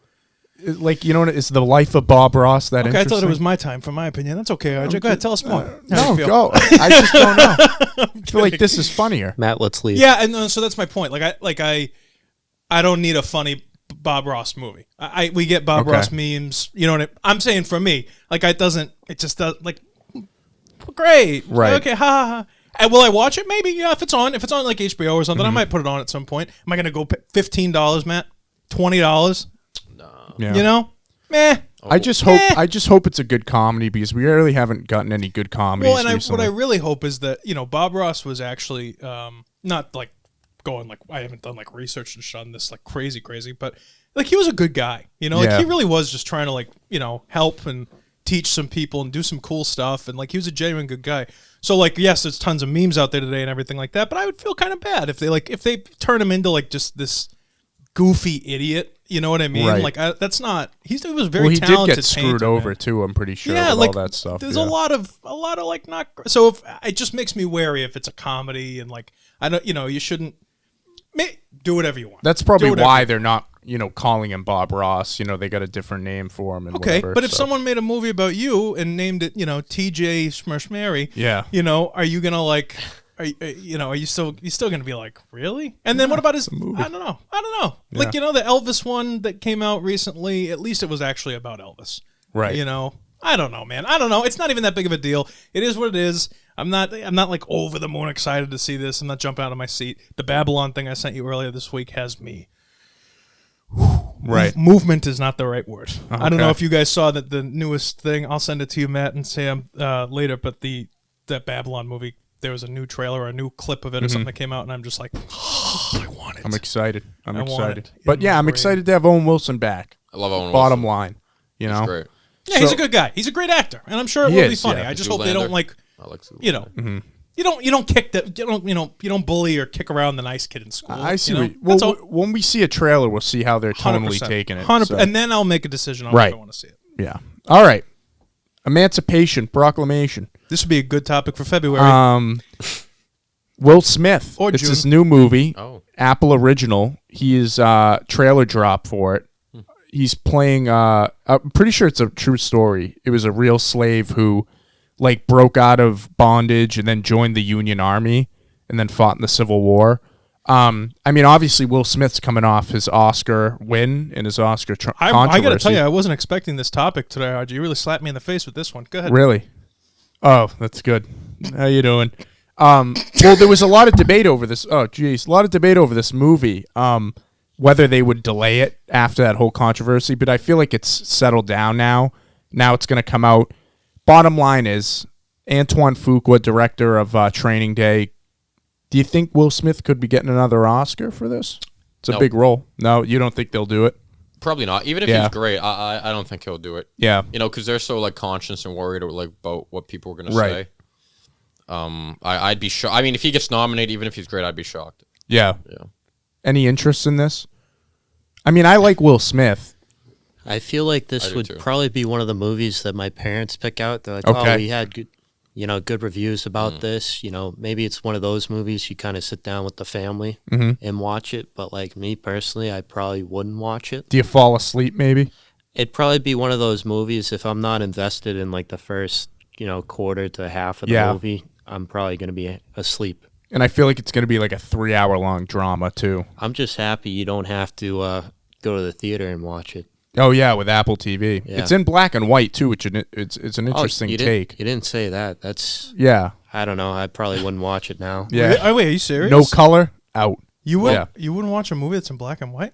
Speaker 1: Like, is the life of Bob Ross that
Speaker 2: Okay, I
Speaker 1: interesting?
Speaker 2: thought it was my time for my opinion. That's okay, RJ. Go ahead, tell us more.
Speaker 1: No, go. I just don't know. I feel like this is funnier.
Speaker 4: Matt, let's leave.
Speaker 2: Yeah, and so that's my point. I don't need a funny Bob Ross movie. We get Bob
Speaker 1: Okay.
Speaker 2: Ross memes. You know what I'm saying? For me, it just does like great.
Speaker 1: Right.
Speaker 2: Okay. Ha ha ha. And will I watch it? Maybe. Yeah. If it's on like HBO or something, I might put it on at some point. Am I gonna go $15, Matt? $20?
Speaker 1: Yeah.
Speaker 2: Meh.
Speaker 1: I just hope it's a good comedy because we really haven't gotten any good comedies
Speaker 2: Well, and
Speaker 1: recently.
Speaker 2: what I really hope is that Bob Ross was actually not like going like I haven't done like research and shit on this like crazy, but like he was a good guy. Like
Speaker 1: Yeah.
Speaker 2: he really was just trying to help and teach some people and do some cool stuff, and like he was a genuine good guy. So like yes, there's tons of memes out there today and everything like that, but I would feel kind of bad if they turn him into like just this goofy idiot. You know what I mean?
Speaker 1: Right.
Speaker 2: Like that's not. He was very
Speaker 1: well, he did
Speaker 2: talented.
Speaker 1: get screwed
Speaker 2: painter,
Speaker 1: over
Speaker 2: man.
Speaker 1: too. I'm pretty sure.
Speaker 2: Yeah,
Speaker 1: with
Speaker 2: like
Speaker 1: all that stuff.
Speaker 2: there's
Speaker 1: yeah.
Speaker 2: a lot of like not. So if it just makes me wary if it's a comedy and like I don't. You shouldn't do whatever you want.
Speaker 1: That's probably
Speaker 2: Do whatever
Speaker 1: why
Speaker 2: you
Speaker 1: they're not calling him Bob Ross. They got a different name for him. And
Speaker 2: Okay,
Speaker 1: whatever,
Speaker 2: but if
Speaker 1: so.
Speaker 2: someone made a movie about you and named it, TJ Schmershmary,
Speaker 1: Yeah.
Speaker 2: are you gonna like, are you still gonna be like, really? And then what about his? I don't know. Like the Elvis one that came out recently. At least it was actually about Elvis,
Speaker 1: Right.
Speaker 2: I don't know, man. I don't know. It's not even that big of a deal. It is what it is. I'm not like over the moon excited to see this. I'm not jumping out of my seat. The Babylon thing I sent you earlier this week has me.
Speaker 1: Right.
Speaker 2: Movement is not the right word. I don't know
Speaker 1: Okay.
Speaker 2: if you guys saw that the newest thing. I'll send it to you, Matt and Sam, later. But that Babylon movie, there was a new trailer or a new clip of it or something that came out, and I'm just like, I want it.
Speaker 1: I'm excited. I'm
Speaker 2: I want
Speaker 1: excited.
Speaker 2: it
Speaker 1: But
Speaker 2: in
Speaker 1: yeah,
Speaker 2: my
Speaker 1: I'm
Speaker 2: brain.
Speaker 1: excited to have Owen Wilson back.
Speaker 3: I love Owen
Speaker 1: Bottom
Speaker 3: Wilson.
Speaker 1: line,
Speaker 3: He's great.
Speaker 2: Yeah, he's
Speaker 1: So-
Speaker 2: a good guy. He's a great actor, and I'm sure it
Speaker 1: He
Speaker 2: will be
Speaker 1: is,
Speaker 2: funny.
Speaker 1: yeah.
Speaker 2: I just hope they don't like,
Speaker 3: I like Zoolander.
Speaker 2: you don't kick the, you don't bully or kick around the nice kid in school.
Speaker 1: I see.
Speaker 2: You know?
Speaker 1: Well,
Speaker 2: That's all.
Speaker 1: when we see a trailer, we'll see how they're
Speaker 2: 100%.
Speaker 1: tonally taking it.
Speaker 2: 100%,
Speaker 1: so.
Speaker 2: and then I'll make a decision on
Speaker 1: Right.
Speaker 2: if I want to see it.
Speaker 1: Yeah. All right. Emancipation Proclamation.
Speaker 2: This would be a good topic for February.
Speaker 1: Will Smith.
Speaker 2: Or
Speaker 1: It's
Speaker 2: June.
Speaker 1: his new movie.
Speaker 3: Oh.
Speaker 1: Apple original. He is trailer drop for it. He's playing. I'm pretty sure it's a true story. It was a real slave who, like, broke out of bondage and then joined the Union Army and then fought in the Civil War. I mean, obviously, Will Smith's coming off his Oscar win and his Oscar controversy.
Speaker 2: I got to tell you, I wasn't expecting this topic today, RG. You really slapped me in the face with this one. Go ahead.
Speaker 1: Really? Oh, that's good. How you doing? Well, there was a lot of debate over this. Oh, geez, a lot of debate over this movie. Whether they would delay it after that whole controversy, but I feel like it's settled down now. Now it's going to come out. Bottom line is, Antoine Fuqua, director of Training Day. Do you think Will Smith could be getting another Oscar for this? It's a
Speaker 3: No.
Speaker 1: big role. No, you don't think they'll do it?
Speaker 3: Probably not. Even if
Speaker 1: Yeah.
Speaker 3: he's great, I don't think he'll do it.
Speaker 1: Yeah.
Speaker 3: Because they're so like conscious and worried about what people are gonna
Speaker 1: Right.
Speaker 3: say. I'd be shocked. I mean, if he gets nominated, even if he's great, I'd be shocked.
Speaker 1: Yeah.
Speaker 3: Yeah.
Speaker 1: Any interest in this? I mean, I like Will Smith.
Speaker 4: I feel like
Speaker 3: I
Speaker 4: this
Speaker 3: do
Speaker 4: would
Speaker 3: too.
Speaker 4: probably be one of the movies that my parents pick out. They're like,
Speaker 1: Okay.
Speaker 4: oh, we had good, good reviews about this. Maybe it's one of those movies you kind of sit down with the family and watch it. But like me personally, I probably wouldn't watch it.
Speaker 1: Do you fall asleep maybe?
Speaker 4: It'd probably be one of those movies if I'm not invested in like the first, quarter to half of the
Speaker 1: Yeah.
Speaker 4: movie, I'm probably going to be asleep.
Speaker 1: And I feel like it's going to be like a 3-hour-long drama, too.
Speaker 4: I'm just happy you don't have to go to the theater and watch it.
Speaker 1: Oh, yeah, with Apple TV.
Speaker 4: Yeah.
Speaker 1: It's in black and white, too, which it's an interesting
Speaker 4: you
Speaker 1: take.
Speaker 4: You didn't say that. That's,
Speaker 1: Yeah.
Speaker 4: I don't know. I probably wouldn't watch it now.
Speaker 1: Yeah.
Speaker 2: Oh, wait, are you serious?
Speaker 1: No color, out.
Speaker 2: You would?
Speaker 1: Yeah.
Speaker 2: You wouldn't watch a movie that's in black and white?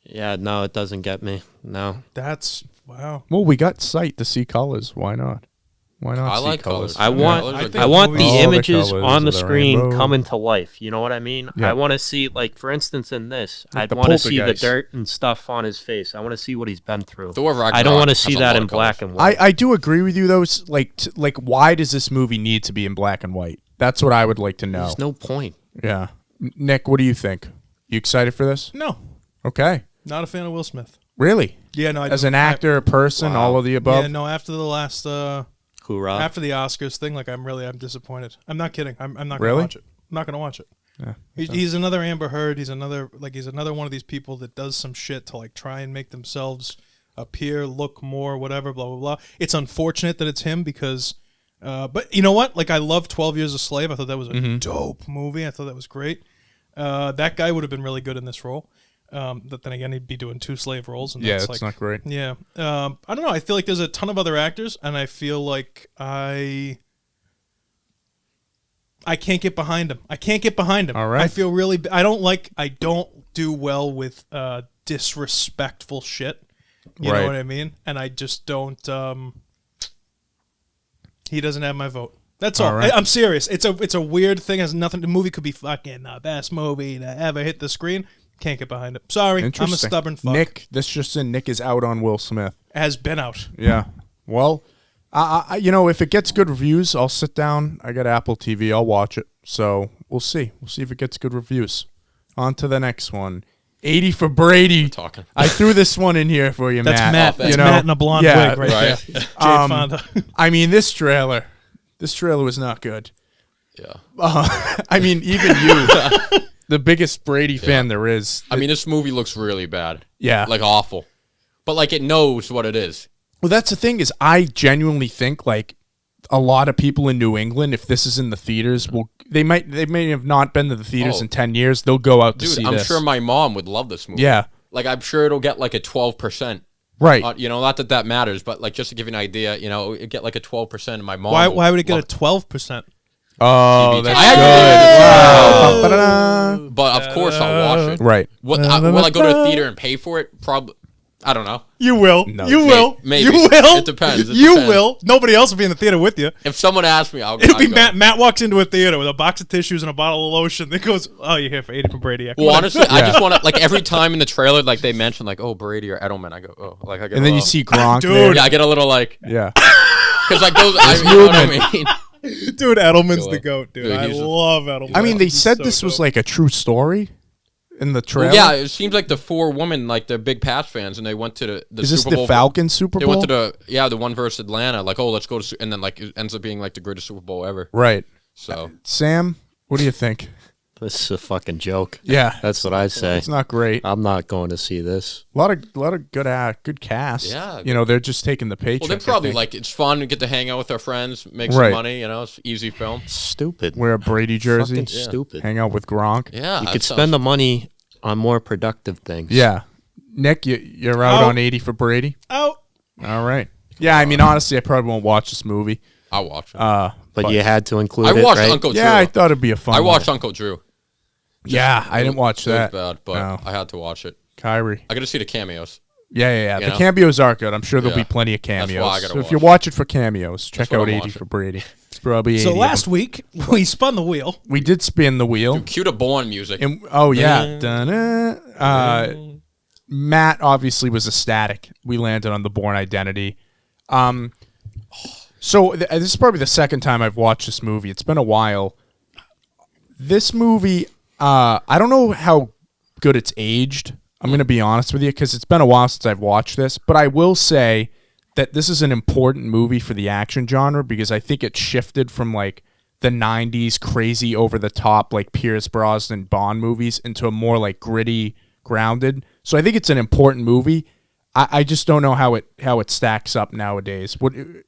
Speaker 4: Yeah, no, it doesn't get me. No.
Speaker 2: That's Wow.
Speaker 1: Well, we got sight to see colors. Why not? Why not
Speaker 3: I
Speaker 1: see
Speaker 3: like
Speaker 1: colors?
Speaker 3: colors.
Speaker 4: I want
Speaker 2: I think
Speaker 4: I want the
Speaker 2: movies-
Speaker 1: All the
Speaker 4: images
Speaker 1: colors
Speaker 4: on the
Speaker 1: of the
Speaker 4: screen
Speaker 1: rainbow.
Speaker 4: coming to life. You know what I mean?
Speaker 1: Yeah.
Speaker 4: I want to see, like, for instance, in this,
Speaker 1: Like
Speaker 4: I'd
Speaker 1: the
Speaker 4: want to see the
Speaker 1: poltergeist.
Speaker 4: dirt and stuff on his face. I want to see what he's been through.
Speaker 3: Thor Ragnarok
Speaker 4: I don't want to
Speaker 3: has
Speaker 4: see
Speaker 3: a
Speaker 4: that
Speaker 3: lot
Speaker 4: in
Speaker 3: of
Speaker 4: black
Speaker 3: colors.
Speaker 4: and white.
Speaker 1: I do agree with you though. Like, why does this movie need to be in black and white? That's what I would like to know.
Speaker 4: There's no point.
Speaker 1: Yeah, Nick, what do you think? You excited for this?
Speaker 2: No,
Speaker 1: Okay,
Speaker 2: not a fan of Will Smith.
Speaker 1: really?
Speaker 2: Yeah, no.
Speaker 1: As an actor, a person,
Speaker 3: Wow.
Speaker 1: all of the above.
Speaker 2: Yeah, no. After the last,
Speaker 4: Hoorah.
Speaker 2: after the Oscars thing, like I'm disappointed. I'm not kidding. I'm not gonna
Speaker 1: Really?
Speaker 2: watch it. I'm not gonna watch it.
Speaker 1: Yeah.
Speaker 2: He's another Amber Heard. He's another one of these people that does some shit to like try and make themselves appear, look more, whatever, blah blah blah. It's unfortunate that it's him because, but you know what? Like I love 12 Years a Slave. I thought that was a dope movie. I thought that was great. That guy would have been really good in this role. But then again, he'd be doing 2 slave roles, and
Speaker 1: Yeah,
Speaker 2: that's
Speaker 1: it's
Speaker 2: like
Speaker 1: not great.
Speaker 2: Yeah, I don't know. I feel like there's a ton of other actors, and I feel like I can't get behind him. I can't get behind him.
Speaker 1: All right.
Speaker 2: I feel really. I don't do well with disrespectful shit. You
Speaker 1: Right.
Speaker 2: know what I mean? And I just don't. He doesn't have my vote. That's all.
Speaker 1: All right.
Speaker 2: I'm serious. It's a weird thing. It has nothing. The movie could be fucking the best movie to ever hit the screen. Can't get behind it. Sorry, I'm a
Speaker 1: Interesting.
Speaker 2: stubborn fuck.
Speaker 1: Nick, this just in. Nick is out on Will Smith.
Speaker 2: Has been out.
Speaker 1: Yeah. Well, if it gets good reviews, I'll sit down. I got Apple TV. I'll watch it. So we'll see. We'll see if it gets good reviews. On to the next one. 80 for Brady.
Speaker 3: Talking.
Speaker 1: I threw this one in here for you,
Speaker 2: That's
Speaker 1: Matt.
Speaker 2: Matt.
Speaker 3: thanks.
Speaker 2: That's Matt in a blonde wig right there. Jade Fonda.
Speaker 1: I mean, this trailer was not good.
Speaker 3: Yeah.
Speaker 1: I mean, even you, the biggest Brady fan there is.
Speaker 3: I mean, this movie looks really bad.
Speaker 1: Yeah.
Speaker 3: Like awful. But like it knows what it is.
Speaker 1: Well, that's the thing is I genuinely think like a lot of people in New England, if this is in the theaters, they may have not been to the theaters
Speaker 3: Oh.
Speaker 1: in 10 years. They'll go out to
Speaker 3: Dude,
Speaker 1: see
Speaker 3: I'm
Speaker 1: this.
Speaker 3: sure my mom would love this movie.
Speaker 1: Yeah.
Speaker 3: Like I'm sure it'll get like a 12%.
Speaker 1: Right.
Speaker 3: Not that matters, but like just to give you an idea, it get like a 12%, and my mom.
Speaker 2: Why would it get
Speaker 3: love
Speaker 2: a 12%?
Speaker 1: Oh,
Speaker 3: TBT.
Speaker 1: that's
Speaker 3: I
Speaker 1: good. Wow. Ba-da-da.
Speaker 3: But of course I'll watch it.
Speaker 1: Right.
Speaker 3: Will I go to the theater and pay for it? Probably. I don't know.
Speaker 2: You will.
Speaker 1: No.
Speaker 2: You will.
Speaker 3: Maybe.
Speaker 2: You will.
Speaker 3: It depends. It
Speaker 2: You
Speaker 3: depends.
Speaker 2: will. Nobody else will be in the theater with you.
Speaker 3: If someone asks me, I'll
Speaker 2: It'll be
Speaker 3: go.
Speaker 2: Matt. Matt walks into a theater with a box of tissues and a bottle of lotion. It goes, "Oh, you're here for 80 from Brady." Yeah, come
Speaker 3: Well,
Speaker 2: on.
Speaker 3: honestly, I just want to like every time in the trailer, like they mention like, oh, Brady or Edelman, I go, oh, like I get.
Speaker 1: And
Speaker 3: a
Speaker 1: then you
Speaker 3: little-
Speaker 1: see Gronk
Speaker 2: Dude.
Speaker 1: there.
Speaker 3: yeah, I get a little like
Speaker 1: Yeah.
Speaker 3: because like those. You know what I mean?
Speaker 2: dude, Edelman's the
Speaker 3: Dude,
Speaker 2: goat, dude.
Speaker 3: dude,
Speaker 2: I
Speaker 3: he's a-
Speaker 2: love Edelman.
Speaker 1: I mean, they
Speaker 2: He's
Speaker 1: said
Speaker 2: so
Speaker 1: this was
Speaker 2: dope.
Speaker 1: like a true story in the trailer.
Speaker 3: Well, yeah, it seems like the 4 women, like they're big Pats fans, and they went to the
Speaker 1: Is this
Speaker 3: Super
Speaker 1: the
Speaker 3: Bowl.
Speaker 1: Falcons Super
Speaker 3: They
Speaker 1: Bowl?
Speaker 3: went to the one versus Atlanta. Like, oh, let's go to, and then like it ends up being like the greatest Super Bowl ever.
Speaker 1: Right.
Speaker 3: So
Speaker 1: Sam, what do you think?
Speaker 4: This is a fucking joke.
Speaker 1: Yeah.
Speaker 4: That's what I say.
Speaker 1: It's not great.
Speaker 4: I'm not going to see this.
Speaker 1: A lot of good cast.
Speaker 3: Yeah.
Speaker 1: They're just taking the paycheck.
Speaker 3: well, they probably
Speaker 1: I think.
Speaker 3: like it's fun to get to hang out with our friends, make
Speaker 1: Right.
Speaker 3: some money. It's an easy film.
Speaker 4: Stupid.
Speaker 1: wear a Brady jersey,
Speaker 4: Fucking stupid.
Speaker 1: hang out with Gronk.
Speaker 3: Yeah,
Speaker 4: You
Speaker 3: that
Speaker 4: could
Speaker 3: sounds-
Speaker 4: spend the money on more productive things.
Speaker 1: Yeah. Nick, you're out
Speaker 2: Oh.
Speaker 1: on 80 for Brady.
Speaker 2: Oh,
Speaker 1: All right. Yeah, I mean, honestly, I probably won't watch this movie.
Speaker 3: I'll watch it.
Speaker 4: But you had to include
Speaker 3: I
Speaker 4: it,
Speaker 3: watched
Speaker 4: right?
Speaker 3: Uncle Drew.
Speaker 1: Yeah, I thought it'd be a fun.
Speaker 3: I watched
Speaker 1: one.
Speaker 3: Uncle Drew.
Speaker 1: Yeah, I didn't watch
Speaker 3: It was
Speaker 1: that.
Speaker 3: bad, but
Speaker 1: No.
Speaker 3: I had to watch it.
Speaker 1: Kyrie.
Speaker 3: I got to see the cameos.
Speaker 1: Yeah.
Speaker 3: You
Speaker 1: The
Speaker 3: know?
Speaker 1: cameos are good. I'm sure there'll
Speaker 3: Yeah.
Speaker 1: be plenty of
Speaker 3: That's why I
Speaker 1: cameos.
Speaker 3: gotta
Speaker 1: So if you
Speaker 3: watch
Speaker 1: watch it for cameos, check
Speaker 3: what
Speaker 1: out
Speaker 3: I'm
Speaker 1: 80
Speaker 3: watching.
Speaker 1: for Brady. It's probably 80
Speaker 2: so
Speaker 1: of
Speaker 2: last
Speaker 1: them.
Speaker 2: week we spun the wheel.
Speaker 1: We did spin the wheel.
Speaker 3: Cue the Bourne music.
Speaker 1: And, oh, yeah. Dun-dun. Matt obviously was ecstatic. We landed on the Bourne Identity. So this is probably the second time I've watched this movie. It's been a while. This movie, I don't know how good it's aged. I'm going to be honest with you because it's been a while since I've watched this. But I will say that this is an important movie for the action genre because I think it shifted from like the 90s crazy over the top like Pierce Brosnan Bond movies into a more like gritty, grounded. So I think it's an important movie. I just don't know how it stacks up nowadays.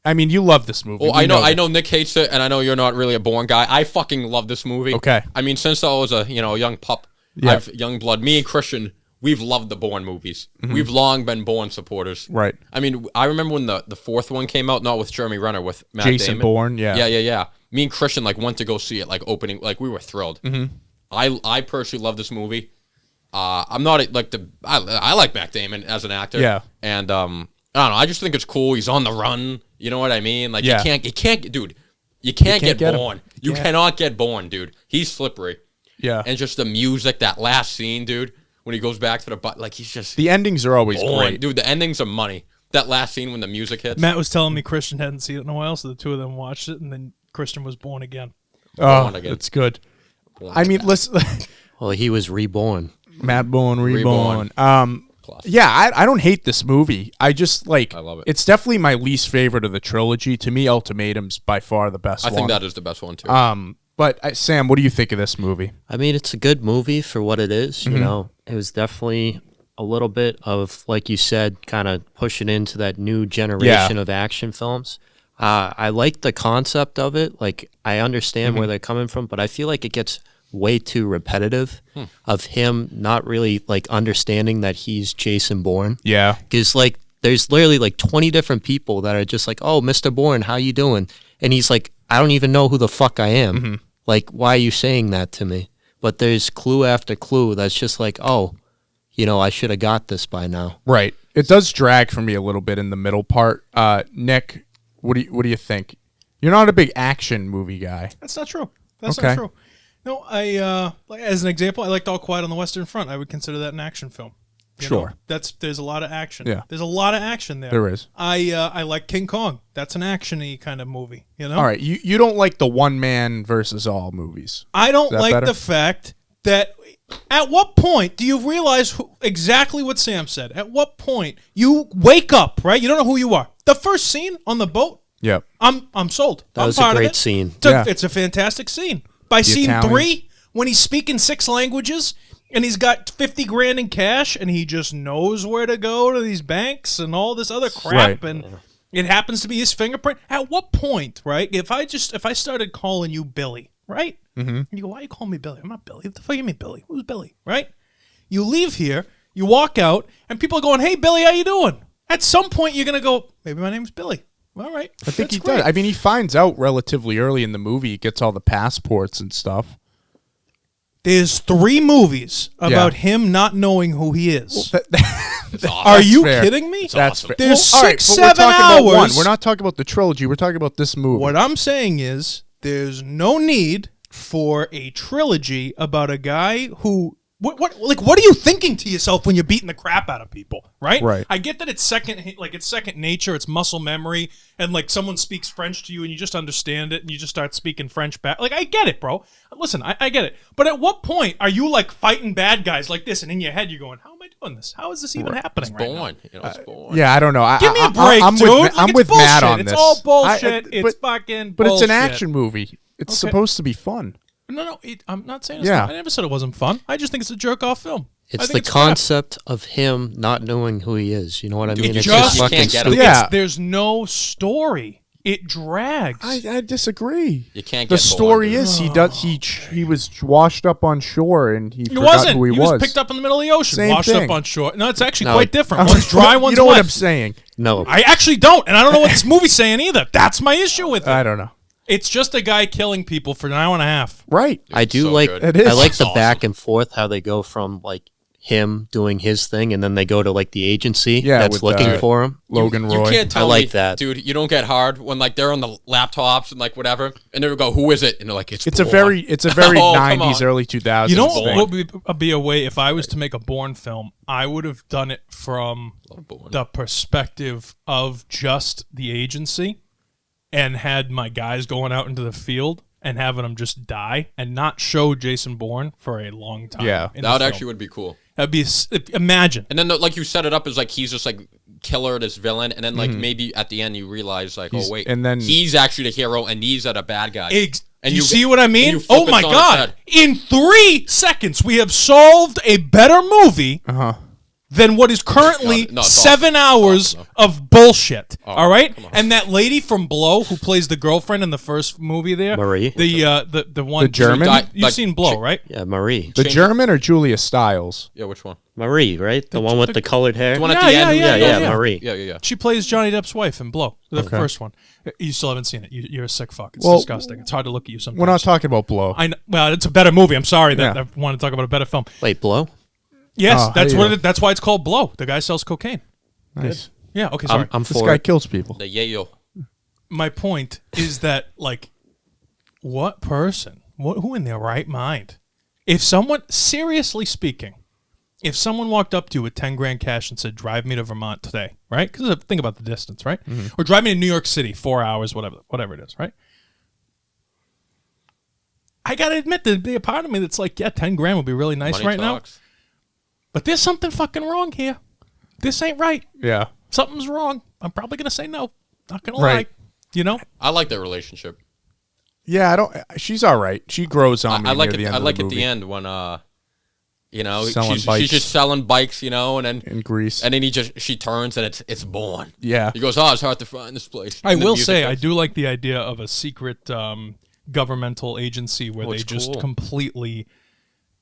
Speaker 1: I mean, you love this movie.
Speaker 3: Well,
Speaker 1: We
Speaker 3: I
Speaker 1: that.
Speaker 3: know Nick hates it, and I know you're not really a Bourne guy. I fucking love this movie.
Speaker 1: Okay.
Speaker 3: I mean, since I was a young pup,
Speaker 1: Yeah.
Speaker 3: young blood. Me and Christian, we've loved the Bourne movies. We've long been Bourne supporters.
Speaker 1: Right.
Speaker 3: I mean, I remember when the fourth one came out, not with Jeremy Renner, with Matt
Speaker 1: Jason
Speaker 3: Damon.
Speaker 1: Bourne, yeah.
Speaker 3: Yeah. Me and Christian went to go see it, opening, we were thrilled. Mm-hmm. I personally love this movie. I'm not I like Matt Damon as an actor.
Speaker 1: Yeah.
Speaker 3: And I don't know. I just think it's cool. He's on the run. You know what I mean? Like
Speaker 1: Yeah.
Speaker 3: you can't, dude. You can't
Speaker 1: get
Speaker 3: get
Speaker 1: him.
Speaker 3: Bourne. You cannot get Bourne, dude. He's slippery.
Speaker 1: Yeah.
Speaker 3: And just the music, that last scene, dude, when he goes back to the butt, like he's just
Speaker 1: The endings are always
Speaker 3: Bourne.
Speaker 1: great.
Speaker 3: Dude, the endings are money. That last scene when the music hits.
Speaker 2: Matt was telling me Christian hadn't seen it in a while, so the two of them watched it, and then Christian was born again.
Speaker 1: Oh,
Speaker 3: Bourne again.
Speaker 1: that's good.
Speaker 3: Bourne
Speaker 1: I mean,
Speaker 3: again.
Speaker 1: listen,
Speaker 4: Well, he was reborn.
Speaker 1: Matt Bourne, Reborn.
Speaker 3: Plus.
Speaker 1: Yeah, I don't hate this movie. I just like.
Speaker 3: I love it.
Speaker 1: It's definitely my least favorite of the trilogy. To me, Ultimatum's by far the best
Speaker 3: I
Speaker 1: one.
Speaker 3: think that is the best one too.
Speaker 1: But Sam, what do you think of this movie?
Speaker 4: I mean, it's a good movie for what it is.
Speaker 1: Mm-hmm.
Speaker 4: You know, it was definitely a little bit of, like you said, kind of pushing into that new generation of action films. I like the concept of it. Like, I understand
Speaker 1: Mm-hmm.
Speaker 4: where they're coming from, but I feel like it gets way too repetitive of him not really like understanding that he's Jason Bourne.
Speaker 1: Yeah,
Speaker 4: Because like there's literally like 20 different people that are just like, oh, Mr. Bourne, how you doing? And he's like, I don't even know who the fuck I am.
Speaker 1: Mm-hmm.
Speaker 4: Like, why are you saying that to me? But there's clue after clue that's just like, oh, you know, I should have got this by now.
Speaker 1: right. It does drag for me a little bit in the middle part. Nick, what do you think? You're not a big action movie guy.
Speaker 2: That's not true. That's
Speaker 1: Okay.
Speaker 2: not true. No, I like as an example, I liked All Quiet on the Western Front. I would consider that an action film. You know,
Speaker 1: Sure.
Speaker 2: there's a lot of action.
Speaker 1: Yeah.
Speaker 2: There's a lot of action there.
Speaker 1: There is.
Speaker 2: I like King Kong. That's an action-y kind of movie. You know.
Speaker 1: All right, you don't like the one man versus all movies.
Speaker 2: I don't
Speaker 1: that
Speaker 2: like
Speaker 1: better?
Speaker 2: the fact that at what point do you realize exactly what Sam said? At what point you wake up, right? You don't know who you are. The first scene on the boat,
Speaker 1: Yep.
Speaker 2: I'm sold.
Speaker 4: That
Speaker 2: I'm
Speaker 4: was a
Speaker 2: part of
Speaker 4: great
Speaker 2: it.
Speaker 4: scene.
Speaker 2: It's a fantastic scene. By scene
Speaker 1: Italians.
Speaker 2: 3, when he's speaking 6 languages and he's got 50 grand in cash and he just knows where to go to these banks and all this other crap
Speaker 1: Right.
Speaker 2: and it happens to be his fingerprint. At what point, right? If I started calling you Billy, right? Mm-hmm. And you go, why you call me Billy? I'm not Billy. What the fuck you mean Billy? Who's Billy? Right? You leave here, you walk out, and people are going, hey, Billy, how you doing? At some point, you're going to go, maybe my name's Billy. All right.
Speaker 1: I think he does. I mean, he finds out relatively early in the movie. He gets all the passports and stuff.
Speaker 2: There's 3 movies about
Speaker 1: Yeah.
Speaker 2: him not knowing who he is.
Speaker 3: It's awesome.
Speaker 2: Are you
Speaker 1: fair.
Speaker 2: kidding me?
Speaker 1: That's
Speaker 3: awesome.
Speaker 1: fair.
Speaker 2: There's
Speaker 1: All right,
Speaker 2: 6,
Speaker 1: but we're
Speaker 2: 7
Speaker 1: talking about one.
Speaker 2: hours.
Speaker 1: We're not talking about the trilogy. We're talking about this movie.
Speaker 2: What I'm saying is there's no need for a trilogy about a guy who what are you thinking to yourself when you're beating the crap out of people, right?
Speaker 1: Right.
Speaker 2: I get that it's second nature, it's muscle memory, and like someone speaks French to you and you just understand it and you just start speaking French back. Like I get it, bro. Listen, I get it. But at what point are you like fighting bad guys like this and in your head you're going, how am I doing this? How is this even happening right now?
Speaker 3: Bourne. You know, it's Bourne.
Speaker 1: Yeah, I don't know.
Speaker 2: Give me a break,
Speaker 1: I'm
Speaker 2: dude.
Speaker 1: With, I'm
Speaker 2: Like,
Speaker 1: with
Speaker 2: it's
Speaker 1: Matt
Speaker 2: bullshit.
Speaker 1: on
Speaker 2: It's
Speaker 1: this.
Speaker 2: all bullshit. It's
Speaker 1: but,
Speaker 2: fucking
Speaker 1: But it's an
Speaker 2: bullshit.
Speaker 1: action movie. It's
Speaker 2: Okay.
Speaker 1: supposed to be fun.
Speaker 2: No, I'm not saying it's
Speaker 1: Yeah.
Speaker 2: not. I never said it wasn't fun. I just think it's a jerk-off film. I
Speaker 4: It's
Speaker 2: think
Speaker 4: the
Speaker 2: crap.
Speaker 4: concept of him not knowing who he is. You know what I mean?
Speaker 3: you
Speaker 4: It's
Speaker 3: just
Speaker 4: just fucking
Speaker 3: can't get him.
Speaker 4: stupid.
Speaker 1: Yeah.
Speaker 2: There's no story. It drags.
Speaker 1: I disagree.
Speaker 3: You can't
Speaker 1: The
Speaker 3: get
Speaker 1: story
Speaker 3: Bourne.
Speaker 1: is he was washed up on shore and he
Speaker 2: He
Speaker 1: forgot
Speaker 2: wasn't.
Speaker 1: who he
Speaker 2: He was picked up in the middle of the ocean,
Speaker 1: Same
Speaker 2: washed
Speaker 1: thing.
Speaker 2: up on shore. No, it's actually
Speaker 4: No.
Speaker 2: quite different. One's dry, one's
Speaker 1: You know
Speaker 2: wet.
Speaker 1: what I'm saying?
Speaker 4: No.
Speaker 2: I actually don't, and I don't know what this movie's saying either. That's my issue with it.
Speaker 1: I don't know.
Speaker 2: It's just a guy killing people for an hour and a half.
Speaker 1: Right.
Speaker 4: I do
Speaker 3: so
Speaker 4: like
Speaker 3: good.
Speaker 1: It is.
Speaker 4: I like
Speaker 3: It's
Speaker 4: the
Speaker 3: awesome.
Speaker 4: back and forth how they go from like him doing his thing and then they go to like the agency
Speaker 1: Yeah,
Speaker 4: that's
Speaker 1: with,
Speaker 4: looking for him.
Speaker 1: Logan
Speaker 3: You
Speaker 1: Roy.
Speaker 3: can't tell
Speaker 4: I like
Speaker 3: me,
Speaker 4: that.
Speaker 3: dude. You don't get hard when like they're on the laptops and like whatever, and they go, "Who is it?" And they're like, "It's
Speaker 1: It's a
Speaker 3: Bourne."
Speaker 1: very
Speaker 3: Oh, come
Speaker 1: 90s,
Speaker 3: on.
Speaker 1: early 2000s.
Speaker 2: You know
Speaker 1: thing.
Speaker 2: what would be a way if I was to make a Bourne film? I would have done it from
Speaker 3: Love Bourne.
Speaker 2: the perspective of just the agency and had my guys going out into the field and having them just die and not show Jason Bourne for a long time.
Speaker 1: Yeah.
Speaker 2: in
Speaker 3: That
Speaker 2: the
Speaker 3: would
Speaker 2: film.
Speaker 3: actually would be cool.
Speaker 2: That'd be imagine.
Speaker 3: And then like you set it up as like he's just like killer, this villain, and then like maybe at the end you realize like,
Speaker 1: He's-
Speaker 3: oh wait,
Speaker 1: and then-
Speaker 3: he's actually the hero, and these are the bad guys.
Speaker 2: And
Speaker 3: And
Speaker 2: you
Speaker 3: you-
Speaker 2: see what I
Speaker 3: and
Speaker 2: mean?
Speaker 3: you flip
Speaker 2: Oh
Speaker 3: it
Speaker 2: my
Speaker 3: on its
Speaker 2: God.
Speaker 3: head.
Speaker 2: In 3 seconds, we have solved a better movie
Speaker 1: Uh-huh.
Speaker 2: than what is currently
Speaker 3: No, it's
Speaker 2: 7
Speaker 3: awesome.
Speaker 2: hours
Speaker 3: It's awesome.
Speaker 2: of bullshit.
Speaker 3: Oh,
Speaker 2: all right?
Speaker 3: come on.
Speaker 2: And that lady from Blow who plays the girlfriend in the first movie there.
Speaker 4: Marie?
Speaker 2: The one.
Speaker 1: The German?
Speaker 2: You've
Speaker 3: Like,
Speaker 2: seen Blow, right?
Speaker 4: Yeah, Marie.
Speaker 1: The
Speaker 3: Change-
Speaker 1: German or Julia Stiles?
Speaker 3: Yeah, which one?
Speaker 4: Marie, right? The one with the colored hair?
Speaker 3: The one
Speaker 2: Yeah,
Speaker 3: at the
Speaker 2: yeah,
Speaker 3: end.
Speaker 2: yeah,
Speaker 4: yeah, Marie.
Speaker 3: Yeah.
Speaker 2: She plays Johnny Depp's wife in Blow, the
Speaker 1: Okay.
Speaker 2: first one. You still haven't seen it. You're a sick fuck. It's
Speaker 1: Well,
Speaker 2: disgusting. It's hard to look at you sometimes.
Speaker 1: We're not talking about Blow.
Speaker 2: I know, well, it's a better movie. I'm sorry that
Speaker 1: Yeah.
Speaker 2: I want to talk about a better film.
Speaker 4: Wait, Blow?
Speaker 2: Yes,
Speaker 1: Oh,
Speaker 2: that's
Speaker 1: how
Speaker 2: what.
Speaker 1: you-
Speaker 2: That's why it's called Blow. The guy sells cocaine.
Speaker 1: Nice.
Speaker 2: Yeah. Okay. Sorry.
Speaker 4: I'm
Speaker 1: This
Speaker 4: for
Speaker 1: guy
Speaker 4: it.
Speaker 1: kills people.
Speaker 3: The yayo.
Speaker 2: My point is that, like, what person, who in their right mind, if someone, seriously speaking, if someone walked up to you with 10 grand cash and said, drive me to Vermont today, right? Because think about the distance, right? Or drive me to New York City, 4 hours, whatever it is, right? I got to admit, there'd be a part of me that's like, yeah, 10 grand would be really nice
Speaker 3: Money
Speaker 2: right
Speaker 3: talks.
Speaker 2: now. But there's something fucking wrong here. This ain't right.
Speaker 1: Yeah.
Speaker 2: Something's wrong. I'm probably going to say no. Not going to
Speaker 1: Right.
Speaker 2: lie. You know?
Speaker 3: I like their relationship.
Speaker 1: Yeah, I don't. She's all right. She grows on me
Speaker 3: I like
Speaker 1: near
Speaker 3: it.
Speaker 1: the end
Speaker 3: I
Speaker 1: of
Speaker 3: like
Speaker 1: the
Speaker 3: at the
Speaker 1: movie.
Speaker 3: end when
Speaker 1: Selling bikes.
Speaker 3: she's just selling bikes, and then
Speaker 1: in Greece.
Speaker 3: and then she turns and it's Bourne.
Speaker 1: Yeah.
Speaker 3: He goes, oh, it's hard to find this place.
Speaker 2: I
Speaker 3: And the
Speaker 2: will
Speaker 3: music
Speaker 2: say, I
Speaker 3: hits.
Speaker 2: do like the idea of a secret governmental agency where they
Speaker 3: it's
Speaker 2: just
Speaker 3: cool.
Speaker 2: completely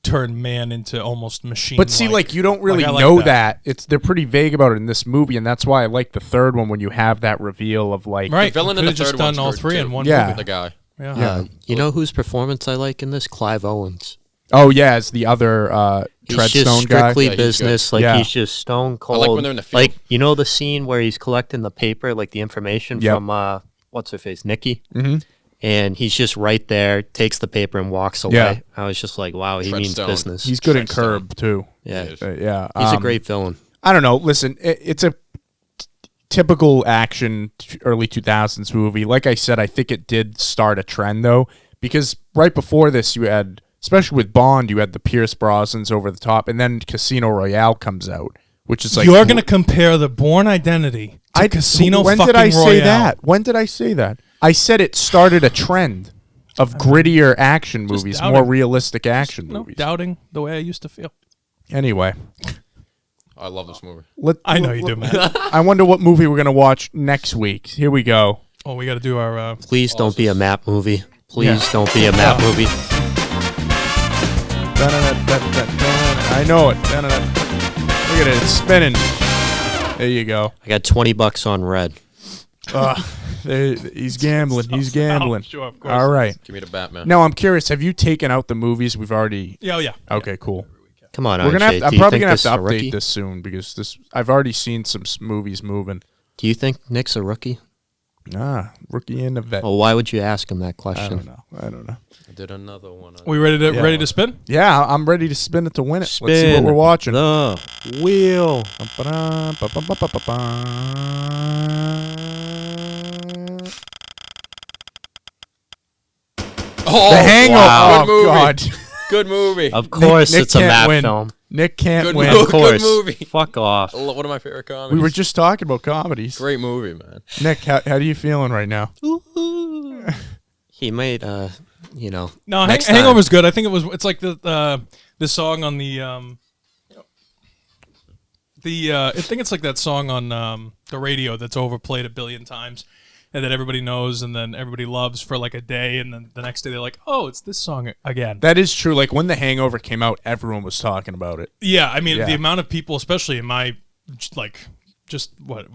Speaker 2: turn man into almost machine.
Speaker 1: But see, like you don't really
Speaker 2: I like
Speaker 1: know
Speaker 2: that.
Speaker 1: that. They're pretty vague about it in this movie, and that's why I like the third one when you have that reveal of like,
Speaker 2: right?
Speaker 3: villain in
Speaker 2: Could've
Speaker 3: the
Speaker 2: just
Speaker 3: third
Speaker 2: done
Speaker 3: one's
Speaker 2: all
Speaker 3: good,
Speaker 2: three
Speaker 3: too.
Speaker 2: in one
Speaker 1: Yeah.
Speaker 2: movie.
Speaker 3: The guy.
Speaker 2: Yeah.
Speaker 4: You know whose performance I like in this? Clive Owens.
Speaker 1: oh yeah, as the other
Speaker 4: He's just
Speaker 1: Treadstone guy.
Speaker 4: strictly
Speaker 3: Yeah, he's
Speaker 4: business.
Speaker 3: good.
Speaker 4: Like
Speaker 1: Yeah.
Speaker 4: he's just stone cold.
Speaker 3: like when they're in the field.
Speaker 4: Like you know the scene where he's collecting the paper, like the information
Speaker 1: Yep.
Speaker 4: from what's her face, Nikki,
Speaker 1: Mhm.
Speaker 4: and he's just right there, takes the paper and walks away.
Speaker 1: Yeah.
Speaker 4: I was just like, wow, he means
Speaker 3: Treadstone.
Speaker 4: business.
Speaker 1: He's good in
Speaker 3: Treadstone.
Speaker 1: Curb too.
Speaker 4: yeah,
Speaker 3: He is.
Speaker 1: Yeah,
Speaker 4: he's a great villain.
Speaker 1: I don't know. Listen, it's a typical action early 2000s movie. Like I said, I think it did start a trend though, because right before this, you had, especially with Bond, you had the Pierce Brosnans over the top, and then Casino Royale comes out, which is like
Speaker 2: You're going to compare the Bourne Identity to Casino
Speaker 1: When
Speaker 2: fucking
Speaker 1: did I say
Speaker 2: Royale.
Speaker 1: that? When did I say that? I said it started a trend of grittier action
Speaker 2: just
Speaker 1: movies,
Speaker 2: doubting.
Speaker 1: more realistic action
Speaker 2: No,
Speaker 1: movies.
Speaker 2: doubting the way I used to feel.
Speaker 1: Anyway,
Speaker 3: I love this movie.
Speaker 2: I know you do, man.
Speaker 1: I wonder what movie we're gonna watch next week. Here we go.
Speaker 2: Oh, we got to do our.
Speaker 4: Please don't be a map movie. Please don't be a map movie.
Speaker 1: I know it. Look at it, it's spinning. There you go.
Speaker 4: I got $20 on red.
Speaker 1: He's gambling. He's gambling.
Speaker 2: Sure, of course.
Speaker 1: All right.
Speaker 3: Give me the Batman.
Speaker 1: Now I'm curious. Have you taken out the movies we've already?
Speaker 2: Yeah, oh, yeah.
Speaker 1: Okay, cool.
Speaker 4: Come on,
Speaker 1: We're gonna have.
Speaker 4: RJ,
Speaker 1: I'm
Speaker 4: do you
Speaker 1: probably
Speaker 4: think
Speaker 1: gonna have
Speaker 4: this
Speaker 1: to
Speaker 4: is a
Speaker 1: update
Speaker 4: rookie?
Speaker 1: this soon because this. I've already seen some movies moving.
Speaker 4: Do you think Nick's a rookie?
Speaker 1: Rookie and a vet.
Speaker 4: Well, why would you ask him that
Speaker 1: I
Speaker 4: question?
Speaker 1: don't know.
Speaker 3: I did another one.
Speaker 2: We ready to
Speaker 1: Yeah.
Speaker 2: ready to spin?
Speaker 1: Yeah, I'm ready to spin it to win it. Let's see what
Speaker 4: Spin
Speaker 1: we're watching.
Speaker 4: the wheel.
Speaker 3: Oh,
Speaker 1: The Hangover.
Speaker 4: wow.
Speaker 3: Good movie.
Speaker 1: Oh God.
Speaker 3: Good movie.
Speaker 4: Of course,
Speaker 1: Nick
Speaker 4: it's a
Speaker 1: can't
Speaker 4: map
Speaker 1: win.
Speaker 4: film.
Speaker 1: Nick can't
Speaker 3: Good
Speaker 1: win.
Speaker 3: movie.
Speaker 4: Of course.
Speaker 3: Good movie.
Speaker 4: Fuck off.
Speaker 3: One of my favorite comedies.
Speaker 1: We were just talking about comedies.
Speaker 3: Great movie, man.
Speaker 1: Nick, how are you feeling right now?
Speaker 4: He made,
Speaker 2: No,
Speaker 4: next time.
Speaker 2: Hangover's good. I think it's like the song on I think it's like that song on the radio that's overplayed 1 billion times and that everybody knows and then everybody loves for like a day and then the next day they're like, oh, it's this song again.
Speaker 1: That is true. Like when The Hangover came out, everyone was talking about it.
Speaker 2: Yeah, I mean
Speaker 1: Yeah.
Speaker 2: the amount of people, especially in my like just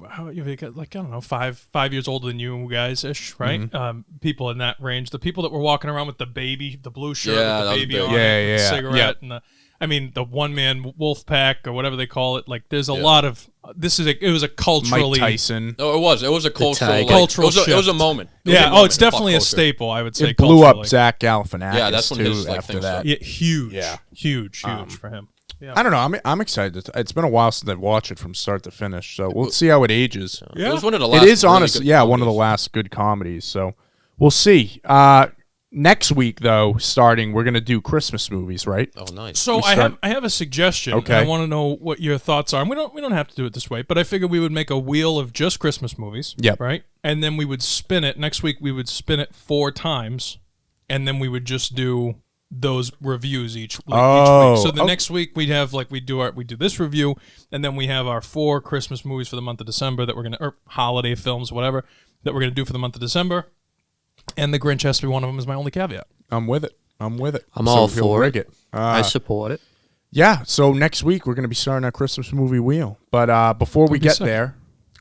Speaker 2: how you got, like I don't know 5 years older than you guys ish, right?
Speaker 1: Mm-hmm.
Speaker 2: People in that range, the people that were walking around with the baby, the blue shirt
Speaker 3: Yeah,
Speaker 2: with
Speaker 3: that
Speaker 2: the
Speaker 3: was
Speaker 2: baby
Speaker 3: big.
Speaker 2: on
Speaker 1: Yeah,
Speaker 2: it, with the
Speaker 1: yeah,
Speaker 2: cigarette, and the one man wolf pack or whatever they call it. Like there's a
Speaker 3: Yeah.
Speaker 2: lot of it was a culturally
Speaker 1: Mike Tyson.
Speaker 3: No, it was. It was a cultural.
Speaker 4: tiger.
Speaker 2: Cultural
Speaker 3: it was a
Speaker 2: shift.
Speaker 3: moment. It was a
Speaker 2: yeah. Oh,
Speaker 3: moment
Speaker 2: it's
Speaker 3: in pop
Speaker 2: definitely a
Speaker 3: culture.
Speaker 2: staple. I would say
Speaker 1: It blew up
Speaker 2: culturally.
Speaker 1: Zach Galifianakis
Speaker 3: Yeah, that's when
Speaker 1: too.
Speaker 3: his, like,
Speaker 1: after
Speaker 3: thing
Speaker 1: that,
Speaker 3: started.
Speaker 2: Yeah, huge.
Speaker 1: Yeah.
Speaker 2: huge for him. Yeah.
Speaker 1: I don't know. I'm excited. It's been a while since I've watched it from start to finish, so we'll see how it ages.
Speaker 2: Yeah.
Speaker 3: It was one of the last.
Speaker 1: It is
Speaker 3: really
Speaker 1: honestly,
Speaker 3: good
Speaker 1: yeah, one of the
Speaker 3: comedies.
Speaker 1: last good comedies. So we'll see. Next week, though, starting, we're gonna do Christmas movies, right?
Speaker 3: Oh, nice.
Speaker 2: So
Speaker 1: We
Speaker 2: I
Speaker 1: start-
Speaker 2: have a suggestion.
Speaker 1: Okay.
Speaker 2: And I want to know what your thoughts are. And we don't have to do it this way, but I figured we would make a wheel of just Christmas movies.
Speaker 1: Yep.
Speaker 2: Right. And then we would spin it next week. We would spin it 4 times, and then we would just do those reviews each week. So the
Speaker 1: okay.
Speaker 2: next week we'd have like we do this review, and then we have our 4 Christmas movies for the month of December that we're gonna or holiday films, whatever that we're gonna do for the month of December. And the Grinch has to be one of them. Is my only caveat.
Speaker 1: I'm with it. I'm
Speaker 4: all
Speaker 1: he'll
Speaker 4: for
Speaker 1: rig it.
Speaker 4: I support it.
Speaker 1: Yeah. So next week we're gonna be starting our Christmas movie wheel. But before we
Speaker 2: be
Speaker 1: get
Speaker 2: sick.
Speaker 1: there,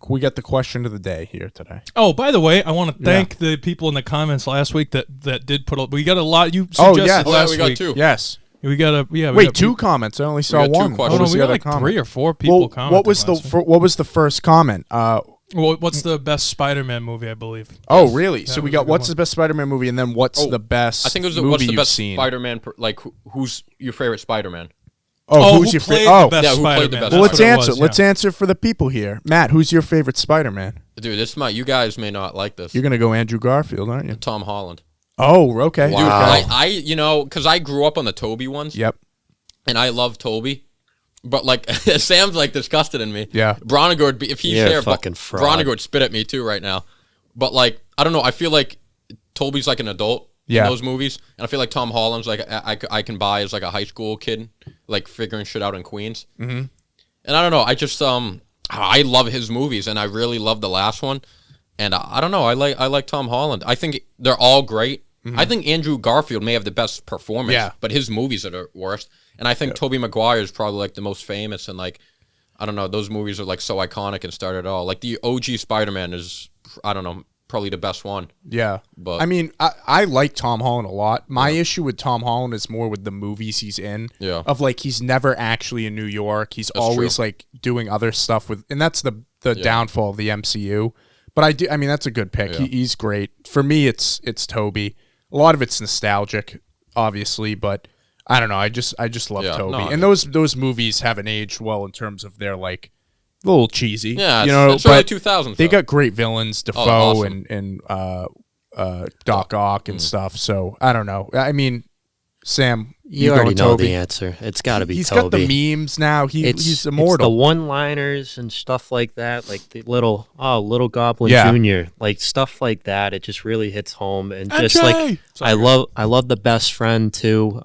Speaker 1: we got the question of the day here today.
Speaker 2: Oh, by the way, I want to thank the people in the comments last week that did put. We got a lot. You
Speaker 1: Oh,
Speaker 2: suggested
Speaker 1: yes.
Speaker 3: Oh, yeah,
Speaker 2: last
Speaker 3: we got
Speaker 2: week.
Speaker 3: 2.
Speaker 1: Yes.
Speaker 2: We got a we
Speaker 1: Wait,
Speaker 2: got
Speaker 1: 2 comments. I only saw
Speaker 3: got 2
Speaker 1: one.
Speaker 3: questions.
Speaker 1: What
Speaker 2: Oh,
Speaker 1: was
Speaker 2: no, we
Speaker 1: the
Speaker 2: got
Speaker 1: other
Speaker 2: like
Speaker 1: comment?
Speaker 2: 3 or 4 people
Speaker 1: Well,
Speaker 2: commenting.
Speaker 1: what was the first comment?
Speaker 2: What's the best Spider-Man movie? I believe.
Speaker 1: Oh, really? So
Speaker 2: that
Speaker 1: we
Speaker 2: was a
Speaker 1: got
Speaker 2: good
Speaker 1: what's
Speaker 2: one.
Speaker 1: the best Spider-Man movie, and then what's the best
Speaker 3: I think it was
Speaker 1: movie
Speaker 3: what's the
Speaker 1: you've
Speaker 3: best
Speaker 1: seen?
Speaker 3: Spider-Man? Like, who's your favorite Spider-Man?
Speaker 1: Oh, who's
Speaker 2: who
Speaker 1: your
Speaker 2: played
Speaker 1: favorite? Oh,
Speaker 2: the best
Speaker 3: yeah, who played the
Speaker 2: Spider-Man?
Speaker 3: best
Speaker 1: well, let's
Speaker 2: That's what it
Speaker 1: answer.
Speaker 2: was,
Speaker 1: Let's
Speaker 2: yeah.
Speaker 1: answer for the people here. Matt, who's your favorite Spider-Man?
Speaker 3: Dude, this might. You guys may not like this.
Speaker 1: You're gonna go Andrew Garfield, aren't you?
Speaker 3: Tom Holland.
Speaker 1: Oh, okay.
Speaker 3: Dude,
Speaker 4: Wow.
Speaker 3: I because I grew up on the Toby ones.
Speaker 1: Yep.
Speaker 3: And I love Toby. But like Sam's like disgusted in me.
Speaker 1: Yeah.
Speaker 3: Bronigo would be if he's
Speaker 4: You're a
Speaker 3: there.
Speaker 4: fucking fraud.
Speaker 3: Bronigo would spit at me too right now. But like I don't know. I feel like Toby's like an adult
Speaker 1: Yeah.
Speaker 3: in those movies, and I feel like Tom Holland's like I can buy as like a high school kid, like figuring shit out in Queens. Mm-hmm. And I don't know. I just I love his movies, and I really love the last one. And I don't know. I like Tom Holland. I think they're all great. I think Andrew Garfield may have the best performance,
Speaker 1: Yeah.
Speaker 3: but his movies are the worst. And I think Tobey Maguire is probably like the most famous, and like I don't know, those movies are like so iconic and started it all. Like the OG Spider-Man is, I don't know, probably the best one.
Speaker 1: Yeah.
Speaker 3: But-
Speaker 1: I mean, I like Tom Holland a lot. My issue with Tom Holland is more with the movies he's in.
Speaker 3: Yeah.
Speaker 1: Of like he's never actually in New York. He's always
Speaker 3: true.
Speaker 1: like doing other stuff with, and that's the downfall of the MCU. But I mean, that's a good pick.
Speaker 3: Yeah.
Speaker 1: He's great. For me, it's Toby. A lot of it's nostalgic, obviously, but I don't know. I just love
Speaker 3: Yeah,
Speaker 1: Toby,
Speaker 3: no,
Speaker 1: and those movies haven't aged well in terms of their like a little cheesy.
Speaker 3: Yeah,
Speaker 1: you know,
Speaker 3: it's early
Speaker 1: but
Speaker 3: 2000s.
Speaker 1: they
Speaker 3: though.
Speaker 1: got great villains, Defoe
Speaker 3: awesome.
Speaker 1: and Doc Ock and stuff. So I don't know. I mean, Sam,
Speaker 4: You
Speaker 1: going
Speaker 4: already know
Speaker 1: Toby?
Speaker 4: the answer. It's got to be
Speaker 1: He's
Speaker 4: Toby.
Speaker 1: got the memes now. He's
Speaker 4: It's the
Speaker 1: immortal.
Speaker 4: one-liners and stuff like that, like the little Goblin
Speaker 1: Yeah.
Speaker 4: Jr., like stuff like that. It just really hits home, and just
Speaker 2: MJ!
Speaker 4: like I love the best friend too.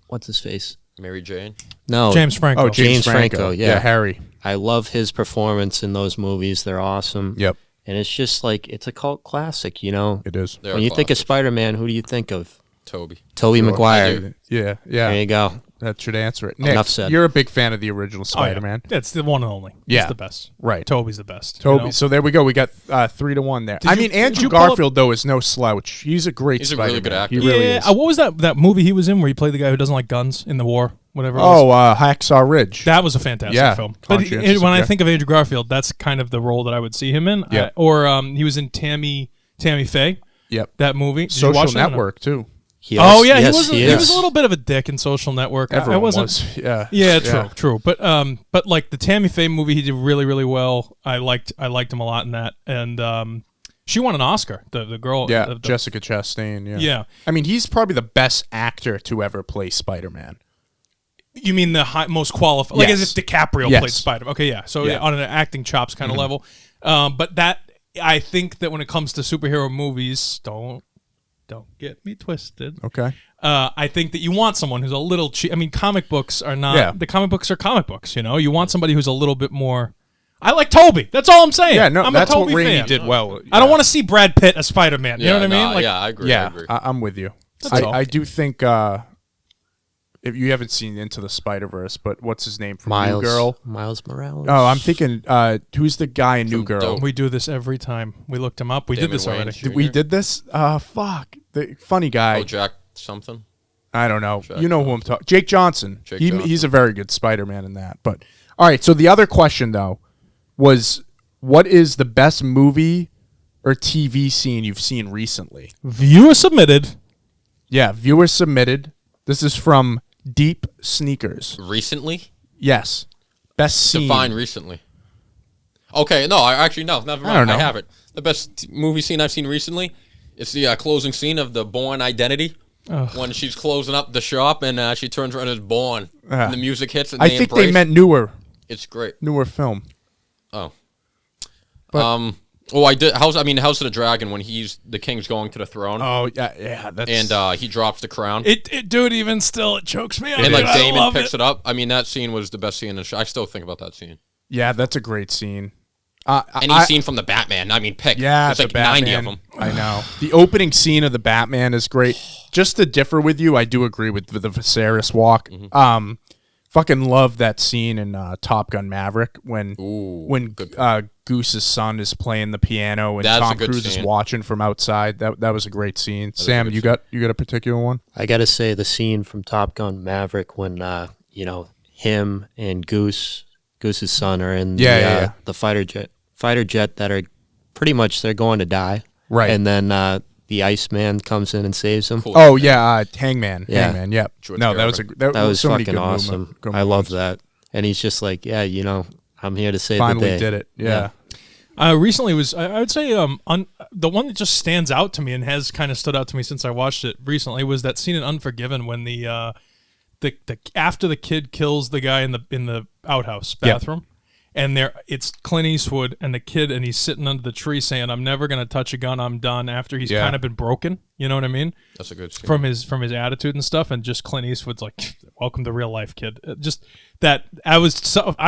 Speaker 4: What's his face?
Speaker 3: Mary Jane.
Speaker 4: No,
Speaker 2: James Franco.
Speaker 1: Oh, James
Speaker 4: James Franco, yeah.
Speaker 1: Harry.
Speaker 4: I love his performance in those movies. They're awesome.
Speaker 1: Yep,
Speaker 4: And it's just like it's a cult classic, you know.
Speaker 1: it is.
Speaker 3: They're
Speaker 4: When you think of
Speaker 3: classics.
Speaker 4: Spider-Man, who do you think of?
Speaker 3: Toby.
Speaker 4: Tobey
Speaker 3: I
Speaker 4: Maguire.
Speaker 3: do.
Speaker 1: Yeah,
Speaker 4: There you go.
Speaker 1: that should answer it. Nick,
Speaker 4: Enough said.
Speaker 1: you're a big fan of the original
Speaker 2: Oh, yeah.
Speaker 1: Spider-Man.
Speaker 2: That's the one and only.
Speaker 1: Yeah.
Speaker 2: He's the best.
Speaker 1: Right.
Speaker 2: Toby's the best.
Speaker 1: Toby.
Speaker 2: you know?
Speaker 1: So there we go. We got 3-1 there. I
Speaker 2: you-
Speaker 1: mean,
Speaker 2: did
Speaker 1: Andrew
Speaker 2: you pull up-
Speaker 1: Garfield though is no slouch. He's a great
Speaker 3: He's a
Speaker 1: Spider-Man.
Speaker 3: really good actor.
Speaker 1: He really
Speaker 2: yeah.
Speaker 1: is.
Speaker 2: What was that movie he was in where he played the guy who doesn't like guns in the war? Whatever. It was.
Speaker 1: Oh, Hacksaw Ridge.
Speaker 2: That was a fantastic
Speaker 1: Yeah,
Speaker 2: film. But
Speaker 1: conscientious
Speaker 2: when I
Speaker 1: object.
Speaker 2: think of Andrew Garfield, that's kind of the role that I would see him in.
Speaker 1: Yeah.
Speaker 2: He was in Tammy Faye.
Speaker 1: Yep.
Speaker 2: That movie. Did you
Speaker 1: Social
Speaker 2: watch that or no?
Speaker 1: Network too.
Speaker 2: Oh yeah,
Speaker 4: yes,
Speaker 2: he was a little bit of a dick in Social Network. I
Speaker 1: Everyone
Speaker 2: wasn't.
Speaker 1: was. Yeah.
Speaker 2: Yeah, true. But like the Tammy Faye movie, he did really, really well. I liked him a lot in that, and she won an Oscar. The girl,
Speaker 1: Yeah,
Speaker 2: the-
Speaker 1: Jessica Chastain. Yeah.
Speaker 2: Yeah.
Speaker 1: I mean, he's probably the best actor to ever play Spider-Man.
Speaker 2: You mean the most qualified? Like
Speaker 1: Yes.
Speaker 2: as if DiCaprio
Speaker 1: Yes.
Speaker 2: played Spider. Okay, yeah. So
Speaker 1: Yeah.
Speaker 2: on an acting chops kind of level, but that I think that when it comes to superhero movies, don't get me twisted.
Speaker 1: Okay.
Speaker 2: I think that you want someone who's a little I mean, comic books are not.
Speaker 1: Yeah.
Speaker 2: The comic books are comic books. You know, you want somebody who's a little bit more. I like Toby. That's all I'm saying.
Speaker 1: Yeah, no,
Speaker 2: I'm
Speaker 1: that's
Speaker 2: a
Speaker 1: what
Speaker 2: Toby
Speaker 1: Raimi
Speaker 2: fan.
Speaker 1: did well.
Speaker 2: I don't want to see Brad Pitt as Spider-Man. You know what I mean?
Speaker 3: nah,
Speaker 2: Like,
Speaker 3: yeah, I agree. I
Speaker 1: Yeah,
Speaker 3: agree.
Speaker 1: I'm with you.
Speaker 2: That's all.
Speaker 1: I do think if you haven't seen Into the Spider-Verse, but what's his name from New Girl?
Speaker 4: Miles Morales.
Speaker 1: Oh, I'm thinking who's the guy in New
Speaker 3: From
Speaker 1: Girl?
Speaker 3: Dope.
Speaker 2: we do this every time. We looked him up. We
Speaker 3: Damon
Speaker 2: did this
Speaker 3: Wayans
Speaker 2: already.
Speaker 3: Jr.
Speaker 1: We did this? Fuck. The funny guy.
Speaker 3: Oh, Jack something.
Speaker 1: I don't know.
Speaker 3: Jack
Speaker 1: You know who I'm talking. Jake Johnson.
Speaker 3: Jake
Speaker 1: He's
Speaker 3: Johnson.
Speaker 1: a very good Spider-Man in that. But all right. So the other question though was, what is the best movie or TV scene you've seen recently?
Speaker 2: Viewer submitted.
Speaker 1: Yeah, viewer submitted. This is from Deep Sneakers.
Speaker 3: Recently?
Speaker 1: Yes, best scene.
Speaker 3: Define recently. Okay, no, never
Speaker 1: I don't
Speaker 3: mind.
Speaker 1: know.
Speaker 3: I have it. The best movie scene I've seen recently. It's the closing scene of the Bourne Identity. When she's closing up the shop and she turns around as Bourne. And the music hits and
Speaker 1: I think
Speaker 3: embrace.
Speaker 1: they meant newer film.
Speaker 3: Oh.
Speaker 1: But-
Speaker 3: I did. House of the Dragon when the king's going to the throne
Speaker 1: Oh yeah, that's
Speaker 3: and he drops the crown
Speaker 2: Dude, even still, it chokes me up.
Speaker 3: and like
Speaker 2: I
Speaker 3: Damon
Speaker 2: love
Speaker 3: picks it up. I mean, that scene was the best scene in the show. I still think about that scene.
Speaker 1: yeah, that's a great scene.
Speaker 3: Any scene from the Batman. I mean, pick.
Speaker 1: Yeah,
Speaker 3: there's like
Speaker 1: the
Speaker 3: 90
Speaker 1: Batman.
Speaker 3: of them.
Speaker 1: I know. The opening scene of the Batman is great. Just to differ with you, I do agree with the Viserys walk. Fucking love that scene in Top Gun Maverick when
Speaker 3: Ooh,
Speaker 1: when
Speaker 3: good
Speaker 1: Goose's son is playing the piano and
Speaker 3: That's a
Speaker 1: Tom
Speaker 3: good
Speaker 1: Cruise is
Speaker 3: scene.
Speaker 1: watching from outside. That was a great scene.
Speaker 3: a
Speaker 1: Sam,
Speaker 3: good
Speaker 1: you got a particular one?
Speaker 4: I gotta say the scene from Top Gun Maverick when him and Goose's son are in the fighter jet that are pretty much they're going to die.
Speaker 1: Right.
Speaker 4: And then the Iceman comes in and saves him.
Speaker 3: Cool.
Speaker 1: Oh yeah, Hangman.
Speaker 4: Yeah.
Speaker 1: Hangman. Yep.
Speaker 3: George
Speaker 1: No, that was
Speaker 4: That was
Speaker 1: so many
Speaker 4: fucking
Speaker 1: good
Speaker 4: awesome.
Speaker 1: good
Speaker 4: I love
Speaker 1: moments.
Speaker 4: that. And he's just like, yeah, I'm here to save
Speaker 1: Finally
Speaker 4: the day.
Speaker 1: did it. Yeah.
Speaker 2: Recently was I would say the one that just stands out to me and has kind of stood out to me since I watched it recently was that scene in Unforgiven when the after the kid kills the guy in the outhouse bathroom, and it's Clint Eastwood and the kid, and he's sitting under the tree saying, "I'm never gonna touch a gun. I'm done." After he's kind of been broken, you know what I mean?
Speaker 3: That's a good scene.
Speaker 2: From his attitude and stuff, and just Clint Eastwood's like, "Welcome to real life, kid." Just that I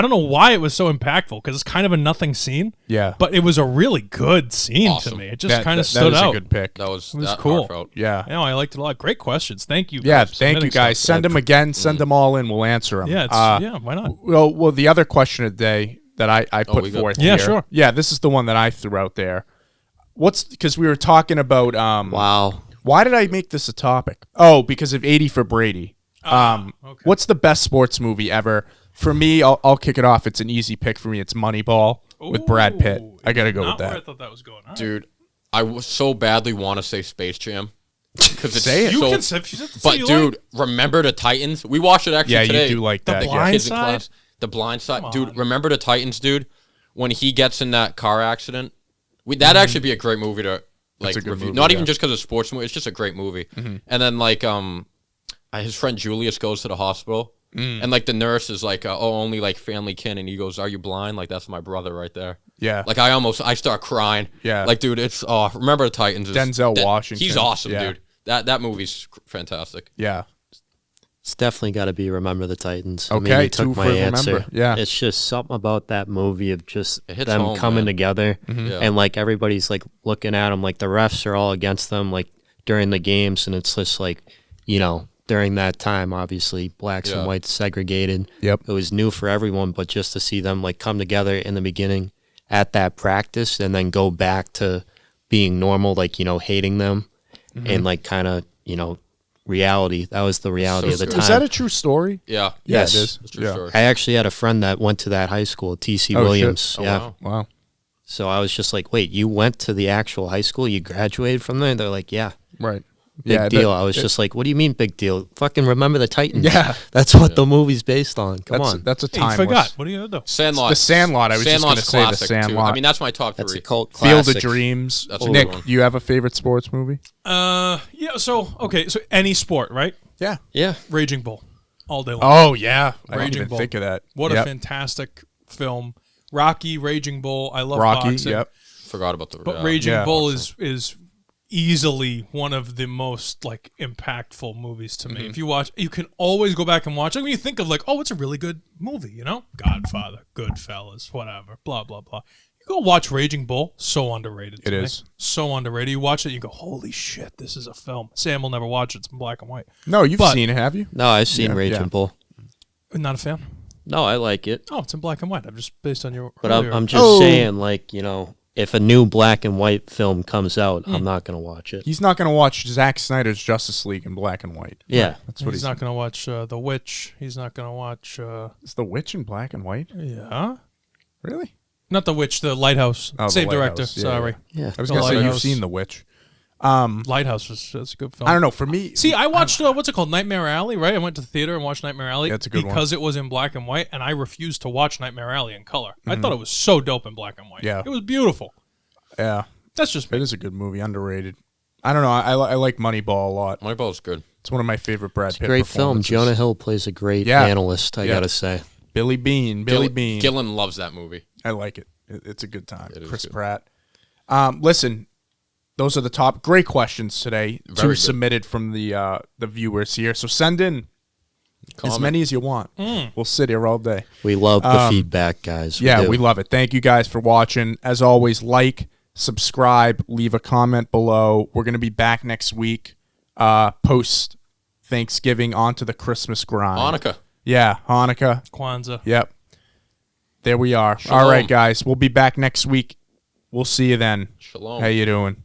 Speaker 2: don't know why it was so impactful because it's kind of a nothing scene.
Speaker 1: Yeah.
Speaker 2: But it was a really good scene to
Speaker 3: Awesome.
Speaker 2: me. It just kind of
Speaker 1: that
Speaker 2: stood
Speaker 1: is
Speaker 2: out.
Speaker 1: a good pick.
Speaker 3: That was
Speaker 2: was
Speaker 3: that
Speaker 2: cool.
Speaker 3: heartfelt.
Speaker 1: Yeah.
Speaker 2: I liked it a lot. Great questions. Thank you.
Speaker 1: Yeah,
Speaker 2: for
Speaker 1: thank you
Speaker 2: submitting
Speaker 1: guys.
Speaker 2: stuff.
Speaker 1: Send them again. Send them all in. We'll answer them.
Speaker 2: Yeah, why not?
Speaker 1: Well, the other question of the day that I put
Speaker 3: we got-
Speaker 1: forth
Speaker 2: Yeah,
Speaker 1: here.
Speaker 2: sure.
Speaker 1: Yeah, this is the one that I threw out there. Because we were talking about
Speaker 4: Wow.
Speaker 1: why did I make this a topic? Oh, because of 80 for Brady.
Speaker 2: Okay.
Speaker 1: What's the best sports movie ever? For me, I'll kick it off. It's an easy pick for me. It's Moneyball with Brad Pitt.
Speaker 2: Ooh,
Speaker 1: I got to go
Speaker 2: not
Speaker 1: with
Speaker 2: where I
Speaker 1: that.
Speaker 2: thought that was going. All right.
Speaker 3: Dude, I so badly want to say Space Jam because it's
Speaker 1: Say it.
Speaker 2: You
Speaker 3: so.
Speaker 2: can say, if you say
Speaker 3: But
Speaker 2: you
Speaker 3: dude, remember the Titans? We watched it actually
Speaker 1: Yeah,
Speaker 3: today.
Speaker 1: you do like
Speaker 2: The
Speaker 1: that.
Speaker 2: Blind
Speaker 1: Yeah.
Speaker 3: Kids in
Speaker 2: Side?
Speaker 3: class. The Blind Side,
Speaker 2: Come
Speaker 3: dude.
Speaker 2: on.
Speaker 3: Remember the Titans, dude? When he gets in that car accident, that'd actually be a great movie to like
Speaker 1: a good
Speaker 3: review.
Speaker 1: movie,
Speaker 3: Not
Speaker 1: yeah.
Speaker 3: even just because it's a sports movie; it's just a great movie. And then like his friend Julius goes to the hospital, and like the nurse is like, "Oh, only like family kin," and he goes, "Are you blind?" Like that's my brother right there.
Speaker 1: Yeah.
Speaker 3: Like I start crying.
Speaker 1: Yeah.
Speaker 3: Like dude, it's remember the Titans?
Speaker 1: Denzel Washington.
Speaker 3: He's awesome,
Speaker 1: Yeah.
Speaker 3: dude. That movie's fantastic.
Speaker 1: Yeah.
Speaker 4: It's definitely got to be Remember the Titans.
Speaker 1: Okay,
Speaker 4: you took
Speaker 1: 2
Speaker 4: my
Speaker 1: for
Speaker 4: answer.
Speaker 1: Remember. Yeah.
Speaker 4: It's just something about that movie of just
Speaker 3: It hits
Speaker 4: them
Speaker 3: home,
Speaker 4: coming
Speaker 3: man.
Speaker 4: together,
Speaker 3: Yeah.
Speaker 4: and like everybody's like looking at them, like the refs are all against them, like during the games, and it's just like, during that time, obviously blacks
Speaker 3: Yeah.
Speaker 4: and whites segregated.
Speaker 1: Yep.
Speaker 4: It was new for everyone, but just to see them like come together in the beginning at that practice, and then go back to being normal, like hating them, and like kind of reality. That was the reality of the time.
Speaker 1: Is that a true story?
Speaker 3: Yeah.
Speaker 4: Yes.
Speaker 1: Yeah, it is.
Speaker 3: It's a true
Speaker 1: Yeah.
Speaker 3: story.
Speaker 4: I actually had a friend that went to that high school, T.C.
Speaker 1: Oh,
Speaker 4: Williams.
Speaker 1: shit.
Speaker 3: Oh,
Speaker 4: Yeah.
Speaker 3: wow.
Speaker 1: Wow.
Speaker 4: So I was just like, wait, you went to the actual high school? You graduated from there? They're like, yeah.
Speaker 1: Right.
Speaker 4: Big
Speaker 1: Yeah,
Speaker 4: deal. I was just like, what do you mean big deal? Fucking Remember the Titans.
Speaker 1: Yeah.
Speaker 4: That's what the movie's based on. Come on.
Speaker 1: That's a
Speaker 2: Hey, you
Speaker 1: timeless.
Speaker 2: forgot. What are you gonna do?
Speaker 3: Sandlot.
Speaker 1: The Sandlot. I was just
Speaker 3: Sandlot's
Speaker 1: going to say the
Speaker 3: classic, too.
Speaker 1: Sandlot.
Speaker 3: I mean, that's my top
Speaker 4: That's
Speaker 3: three.
Speaker 4: a cult
Speaker 1: Field
Speaker 4: classic.
Speaker 1: of Dreams.
Speaker 3: That's a good
Speaker 1: Nick,
Speaker 3: one.
Speaker 1: do you have a favorite sports movie?
Speaker 2: Yeah. So any sport, right?
Speaker 1: Yeah.
Speaker 4: Yeah.
Speaker 2: Raging Bull, all day long.
Speaker 1: Oh yeah. I didn't
Speaker 2: Raging
Speaker 1: even
Speaker 2: Bull.
Speaker 1: think of that.
Speaker 2: What a
Speaker 1: Yep.
Speaker 2: fantastic film. Rocky, Raging Bull. I love
Speaker 1: Rocky.
Speaker 2: boxing.
Speaker 1: Yep.
Speaker 3: Forgot about the.
Speaker 2: But Raging
Speaker 1: Yeah.
Speaker 2: Bull is easily one of the most like impactful movies to me. If you watch, you can always go back and watch. Like when you think of like, oh, it's a really good movie, Godfather, Goodfellas, whatever, blah blah blah. You go watch Raging Bull, so underrated. To
Speaker 1: It
Speaker 2: me.
Speaker 1: is.
Speaker 2: So underrated. You watch it, you go, holy shit, this is a film. Sam will never watch it. It's in black and white.
Speaker 1: No, you've
Speaker 2: But-
Speaker 1: seen it, have you?
Speaker 4: No, I've seen
Speaker 1: Yeah,
Speaker 4: Raging
Speaker 1: yeah.
Speaker 4: Bull.
Speaker 2: Not a fan.
Speaker 4: No, I like it.
Speaker 2: Oh, it's in black and white. I'm just based on your.
Speaker 4: But
Speaker 2: earlier-
Speaker 4: I'm just
Speaker 1: Oh.
Speaker 4: saying, like, if a new black and white film comes out, I'm not going to watch it.
Speaker 1: He's not going to watch Zack Snyder's Justice League in black and white.
Speaker 4: Yeah.
Speaker 1: That's what
Speaker 2: he's not going to watch The Witch. He's not going to watch.
Speaker 1: Is The Witch in black and white?
Speaker 2: Yeah.
Speaker 1: Really?
Speaker 2: Not The Witch, The Lighthouse.
Speaker 1: Oh, The
Speaker 2: Same
Speaker 1: Lighthouse.
Speaker 2: director.
Speaker 1: Yeah,
Speaker 2: Sorry.
Speaker 4: Yeah.
Speaker 1: I was
Speaker 2: The
Speaker 1: going to say you've
Speaker 2: Lighthouse.
Speaker 1: seen The Witch.
Speaker 2: Lighthouse that's a good film.
Speaker 1: I don't know. For me,
Speaker 2: See, I watched what's it called, Nightmare Alley, right? I went to the theater and watched Nightmare Alley
Speaker 1: Yeah, it's a good one.
Speaker 2: because it was in black and white, and I refused to watch Nightmare Alley in color. I thought it was so dope in black and white.
Speaker 1: Yeah.
Speaker 2: It was beautiful.
Speaker 1: yeah,
Speaker 2: That's just me.
Speaker 1: it is a good movie. Underrated. I don't know. I like Moneyball a lot.
Speaker 3: Moneyball's good.
Speaker 1: It's one of my favorite Brad Pitt
Speaker 4: Great film.
Speaker 1: performances.
Speaker 4: Jonah Hill plays a great
Speaker 1: Yeah.
Speaker 4: analyst, I
Speaker 1: Yeah.
Speaker 4: got to say.
Speaker 1: Billy Bean.
Speaker 3: Gillen loves that movie.
Speaker 1: I like it. It's a good time.
Speaker 3: It is
Speaker 1: Chris
Speaker 3: good.
Speaker 1: Pratt. Listen, those are the top great questions today.
Speaker 3: Very
Speaker 1: Two
Speaker 3: good.
Speaker 1: submitted from the viewers here. So send in as
Speaker 3: Comment.
Speaker 1: many as you want. We'll sit here all day.
Speaker 4: We love the feedback, guys.
Speaker 1: Yeah,
Speaker 4: do.
Speaker 1: we love it. Thank you guys for watching. As always, like, subscribe, leave a comment below. We're going to be back next week, post Thanksgiving onto the Christmas grind.
Speaker 3: Hanukkah.
Speaker 1: Yeah, Hanukkah.
Speaker 2: Kwanzaa.
Speaker 1: Yep. There we are.
Speaker 3: Shalom.
Speaker 1: All right, guys. We'll be back next week. We'll see you then.
Speaker 3: Shalom.
Speaker 1: How you doing?